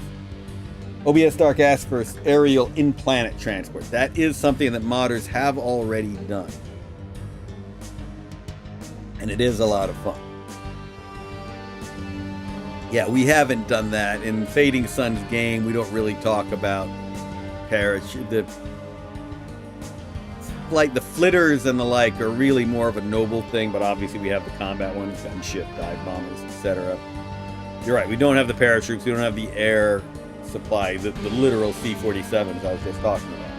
OBS Dark asked for aerial in-planet transport. That is something that modders have already done. And it is a lot of fun. Yeah, we haven't done that. In Fading Sun's game, we don't really talk about parachute. Like the flitters and the like are really more of a noble thing, but obviously we have the combat ones, gunship, dive bombers, etc. You're right, we don't have the paratroops, we don't have the air supply, the literal C-47s I was just talking about.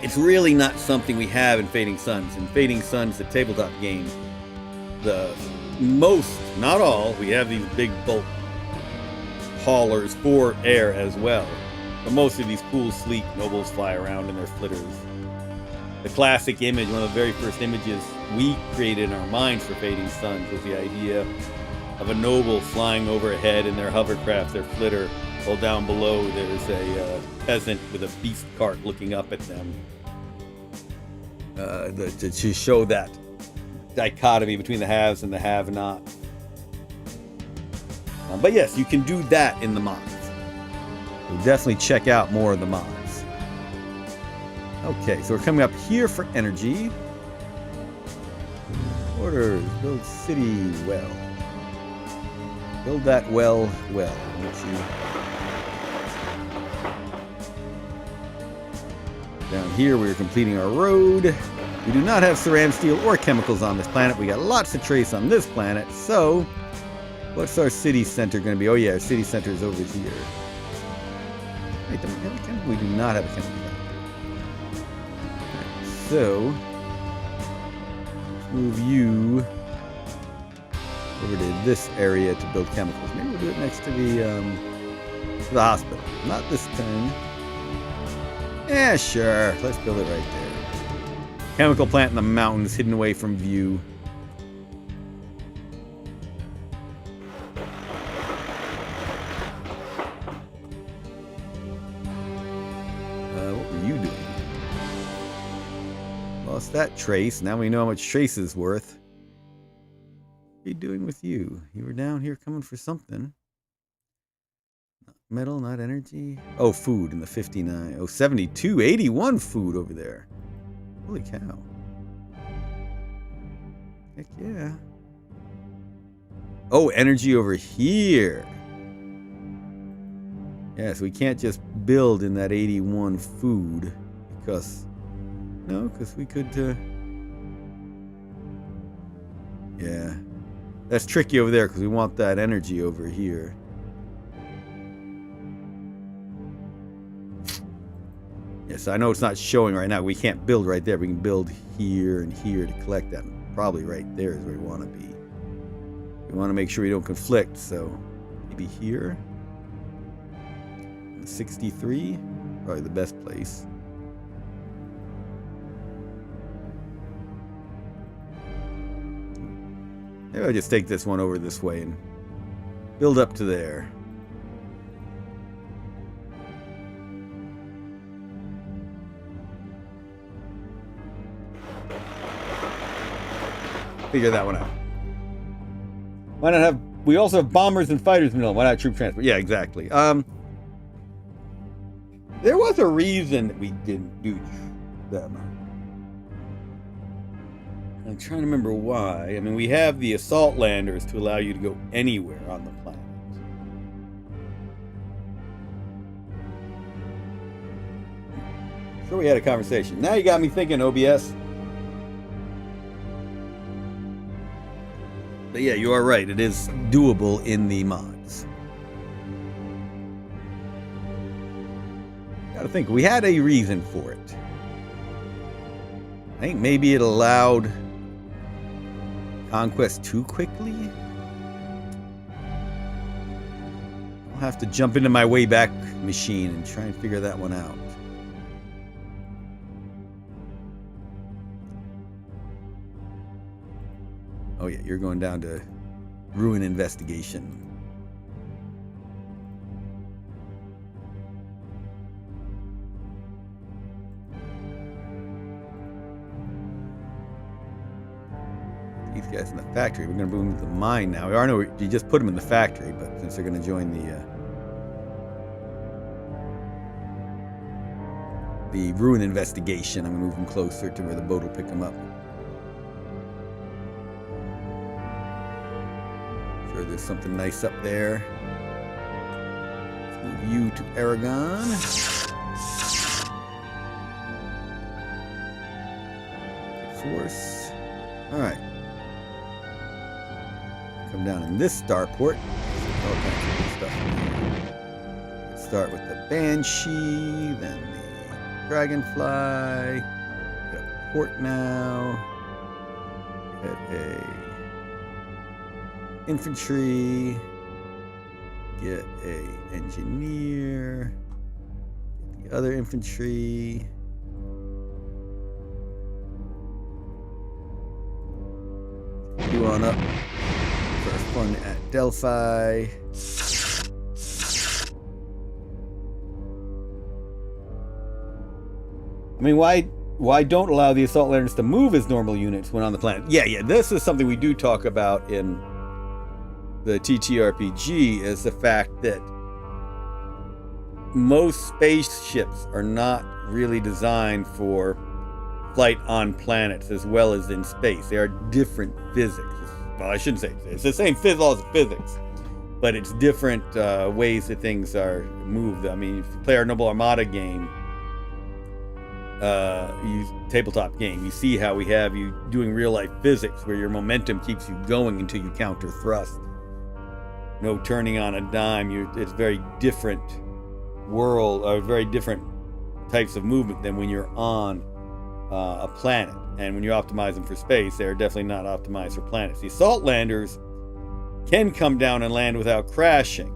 It's really not something we have in Fading Suns. In Fading Suns, the tabletop game, most, not all, we have these big bulk haulers for air as well. But most of these cool, sleek nobles fly around in their flitters. The classic image, one of the very first images we created in our minds for Fading Suns was the idea of a noble flying overhead in their hovercraft, their flitter, while down below there's a peasant with a beast cart looking up at them. To show that dichotomy between the haves and the have-nots. But yes, you can do that in the mods. We'll definitely check out more of the mods. Okay, so we're coming up here for energy. Orders, build city well. Build that well. Down here we're completing our road. We do not have ceram steel or chemicals on this planet. We got lots of trace on this planet. So, what's our city center going to be? Oh yeah, our city center is over here. Wait, do we have a chemical? We do not have a chemical factory. Right, so, let's move you over to this area to build chemicals. Maybe we'll do it next to the hospital. Not this time. Yeah, sure. Let's build it right there. Chemical plant in the mountains, hidden away from view. What were you doing? Lost that trace. Now we know how much trace is worth. What are you doing with you? You were down here coming for something. Not metal, not energy. Oh, food in the 59. Oh, 72. 81 food over there. Holy cow. Heck yeah. Oh, energy over here. Yeah, so we can't just build in that 81 food because... No, because we could... Yeah. That's tricky over there because we want that energy over here. Yes, I know it's not showing right now. We can't build right there. We can build here and here to collect that. Probably right there is where we want to be. We want to make sure we don't conflict, so maybe here. 63, probably the best place. Maybe I'll just take this one over this way and build up to there. Figure that one out. Why not have... We also have bombers and fighters in the middle. Why not troop transport? Yeah, exactly. There was a reason that we didn't do them. I'm trying to remember why. I mean, we have the assault landers to allow you to go anywhere on the planet. Sure, we had a conversation. Now you got me thinking, OBS. But yeah, you are right. It is doable in the mods. Gotta think. We had a reason for it. I think maybe it allowed conquest too quickly. I'll have to jump into my Wayback Machine and try and figure that one out. Oh yeah, you're going down to ruin investigation. These guys in the factory. We're going to move them to the mine now. I know you just put them in the factory, but since they're going to join the ruin investigation, I'm going to move them closer to where the boat will pick them up. Sure, there's something nice up there. Let's move you to Aragon. Force. All right. Come down in this starport. All kinds of good stuff in here. Let's start with the Banshee, then the Dragonfly. Get a port now. Get a infantry. Get a engineer. Get the other infantry. You on up. First one at Delphi. I mean, why don't allow the assault landers to move as normal units when on the planet? Yeah, this is something we do talk about in the TTRPG, is the fact that most spaceships are not really designed for flight on planets as well as in space. They are different physics. Well, I shouldn't say it's the same laws of physics, but it's different ways that things are moved. I mean, if you play our Noble Armada game, tabletop game, you see how we have you doing real life physics where your momentum keeps you going until you counter thrust. No turning on a dime. It's very different world, or very different types of movement than when you're on a planet. And when you optimize them for space, they're definitely not optimized for planets. The assault landers can come down and land without crashing,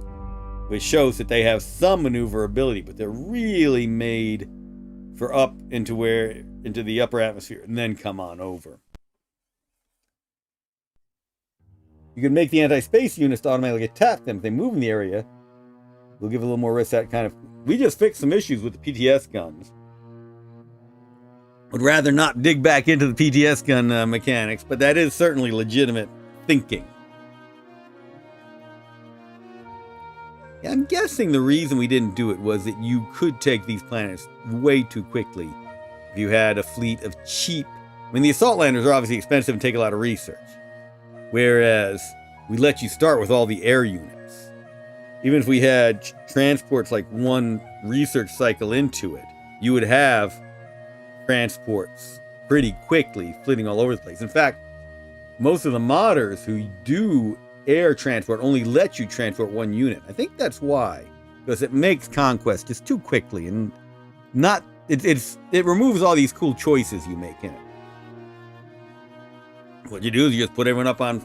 which shows that they have some maneuverability, but they're really made for up into the upper atmosphere and then come on over. You can make the anti-space units to automatically attack them if they move in the area. We'll give a little more risk. That kind of. We just fixed some issues with the PTS guns. Would rather not dig back into the PTS gun mechanics, but that is certainly legitimate thinking. Yeah, I'm guessing the reason we didn't do it was that you could take these planets way too quickly if you had a fleet of cheap... I mean, the assault landers are obviously expensive and take a lot of research, whereas we let you start with all the air units. Even if we had transports like one research cycle into it, you would have transports pretty quickly, flitting all over the place. In fact, most of the modders who do air transport only let you transport one unit. I think that's why, because it makes conquest just too quickly, and not it removes all these cool choices you make in it. What you do is you just put everyone up on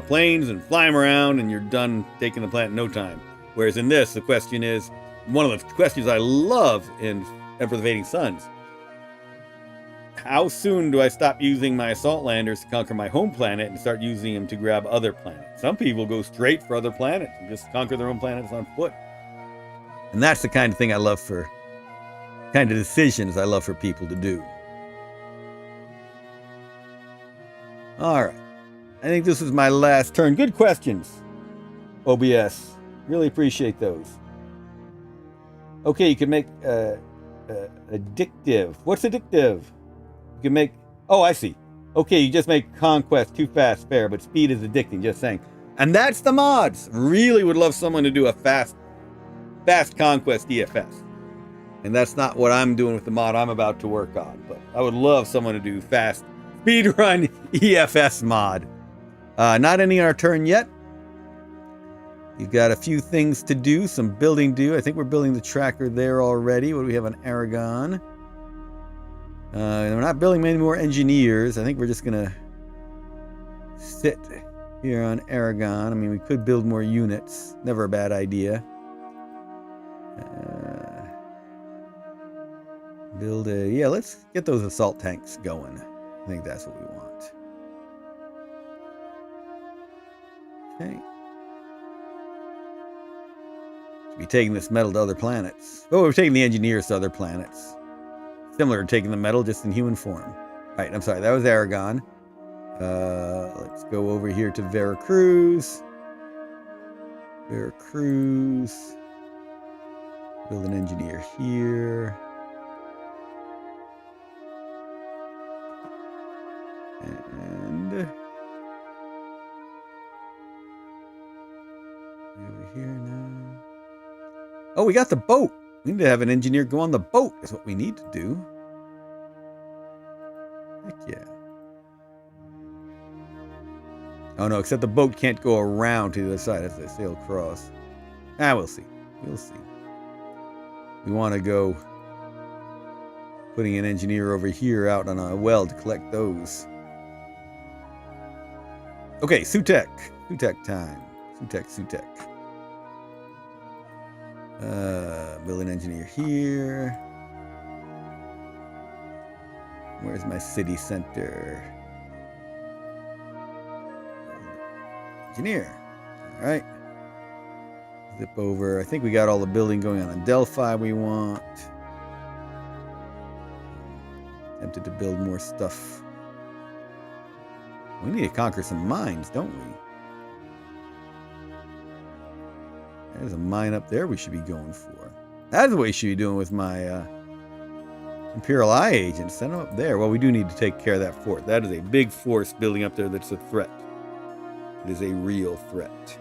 planes and fly them around, and you're done taking the planet in no time. Whereas in this, the question is, one of the questions I love in Emperor of the Fading Suns. how soon do I stop using my assault landers to conquer my home planet and start using them to grab other planets? Some people go straight for other planets and just conquer their own planets on foot. And that's the kind of thing I love for, kind of decisions I love for people to do. All right. I think this is my last turn. Good questions, OBS. Really appreciate those. Okay, you can make addictive. What's addictive? You can make... Oh, I see. Okay, you just make conquest too fast, fair, but speed is addicting, just saying. And that's the mods. Really would love someone to do a fast conquest EFS. And that's not what I'm doing with the mod I'm about to work on. But I would love someone to do fast speedrun EFS mod. Not any on our turn yet. You've got a few things to do, some building due. I think we're building the tracker there already. What do we have on Aragon? We're not building many more engineers. I think we're just going to sit here on Aragon. I mean, we could build more units. Never a bad idea. Yeah, let's get those assault tanks going. I think that's what we want. Okay. Be taking this metal to other planets. Oh, we're taking the engineers to other planets. Similar to taking the metal, just in human form. Right, I'm sorry, that was Aragon. Let's go over here to Veracruz. Veracruz. Build an engineer here. And over here now. Oh, we got the boat. We need to have an engineer go on the boat, is what we need to do. Heck yeah. Oh no, except the boat can't go around to the other side as they sail across. We'll see. We'll see. We want to go putting an engineer over here out on a well to collect those. Okay, Sutek. Sutek time. Sutek. Build an engineer here. Where's my city center? Engineer. All right. Zip over. I think we got all the building going on in Delphi we want. Tempted to build more stuff. We need to conquer some mines, don't we? There's a mine up there we should be going for. That's what we should be doing with my Imperial Eye agents. Send them up there. Well, we do need to take care of that fort. That is a big force building up there that's a threat. It is a real threat.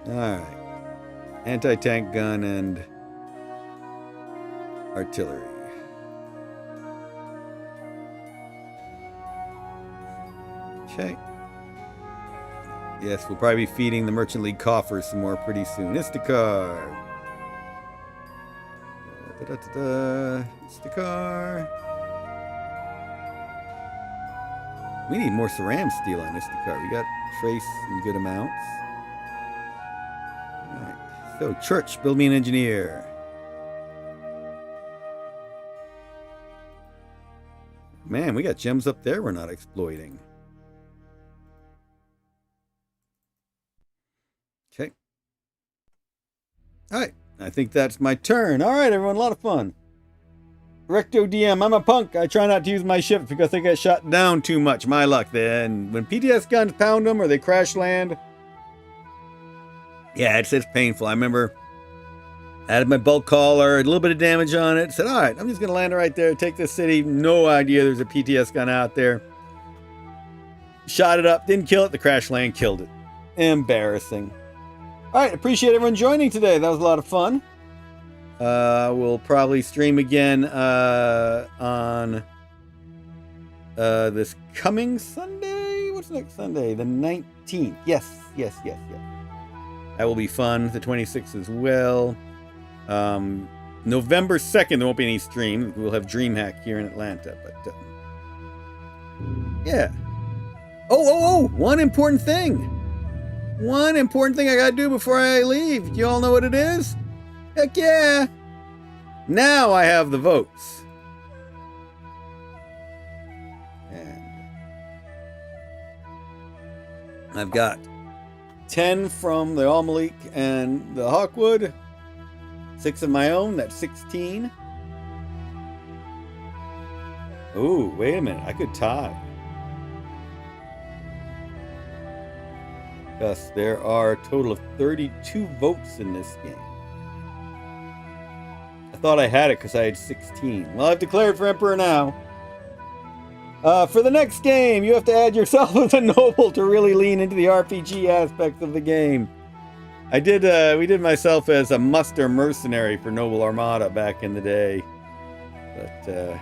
Alright. Anti-tank gun and artillery. Okay. Yes, we'll probably be feeding the Merchant League coffers some more pretty soon. Instacar. Instacar. We need more ceram steel on Instacar. We got trace in good amounts. Alright. So, Church, build me an engineer. Man, we got gems up there we're not exploiting. Okay. Alright, I think that's my turn. Alright, everyone, a lot of fun. Recto DM, I'm a punk. I try not to use my ships because they get shot down too much. My luck. Then when PTS guns pound them or they crash land. Yeah, it's painful. I remember I had my bulk hauler, a little bit of damage on it. Said, alright, I'm just going to land it right there, take this city. No idea there's a PTS gun out there. Shot it up, didn't kill it. The crash land killed it. Embarrassing. Alright, appreciate everyone joining today. That was a lot of fun. We'll probably stream again on this coming Sunday. What's next Sunday? The 19th. Yes. That will be fun. The 26th as well. November 2nd, there won't be any stream. We'll have DreamHack here in Atlanta. But yeah. Oh! One important thing I gotta do before I leave. You all know what it is? Heck yeah! Now I have the votes. And I've got 10 from the Almalik and the Hawkwood. 6 of my own, that's 16. Ooh, wait a minute, I could tie. Because there are a total of 32 votes in this game. I thought I had it because I had 16. Well, I've declared for Emperor now. For the next game, you have to add yourself as a noble to really lean into the RPG aspects of the game. We did myself as a muster mercenary for Noble Armada back in the day. But,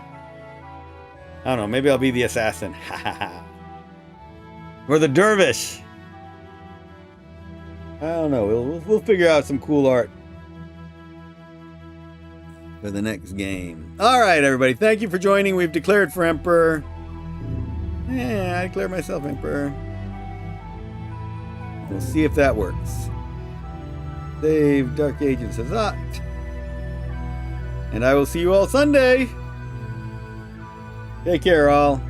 I don't know, maybe I'll be the assassin. Or the dervish. I don't know, we'll figure out some cool art for the next game. Alright, everybody, thank you for joining. We've declared for Emperor. Yeah, I declare myself Emperor. We'll see if that works. Save Dark Agent Hazat. And I will see you all Sunday. Take care, all.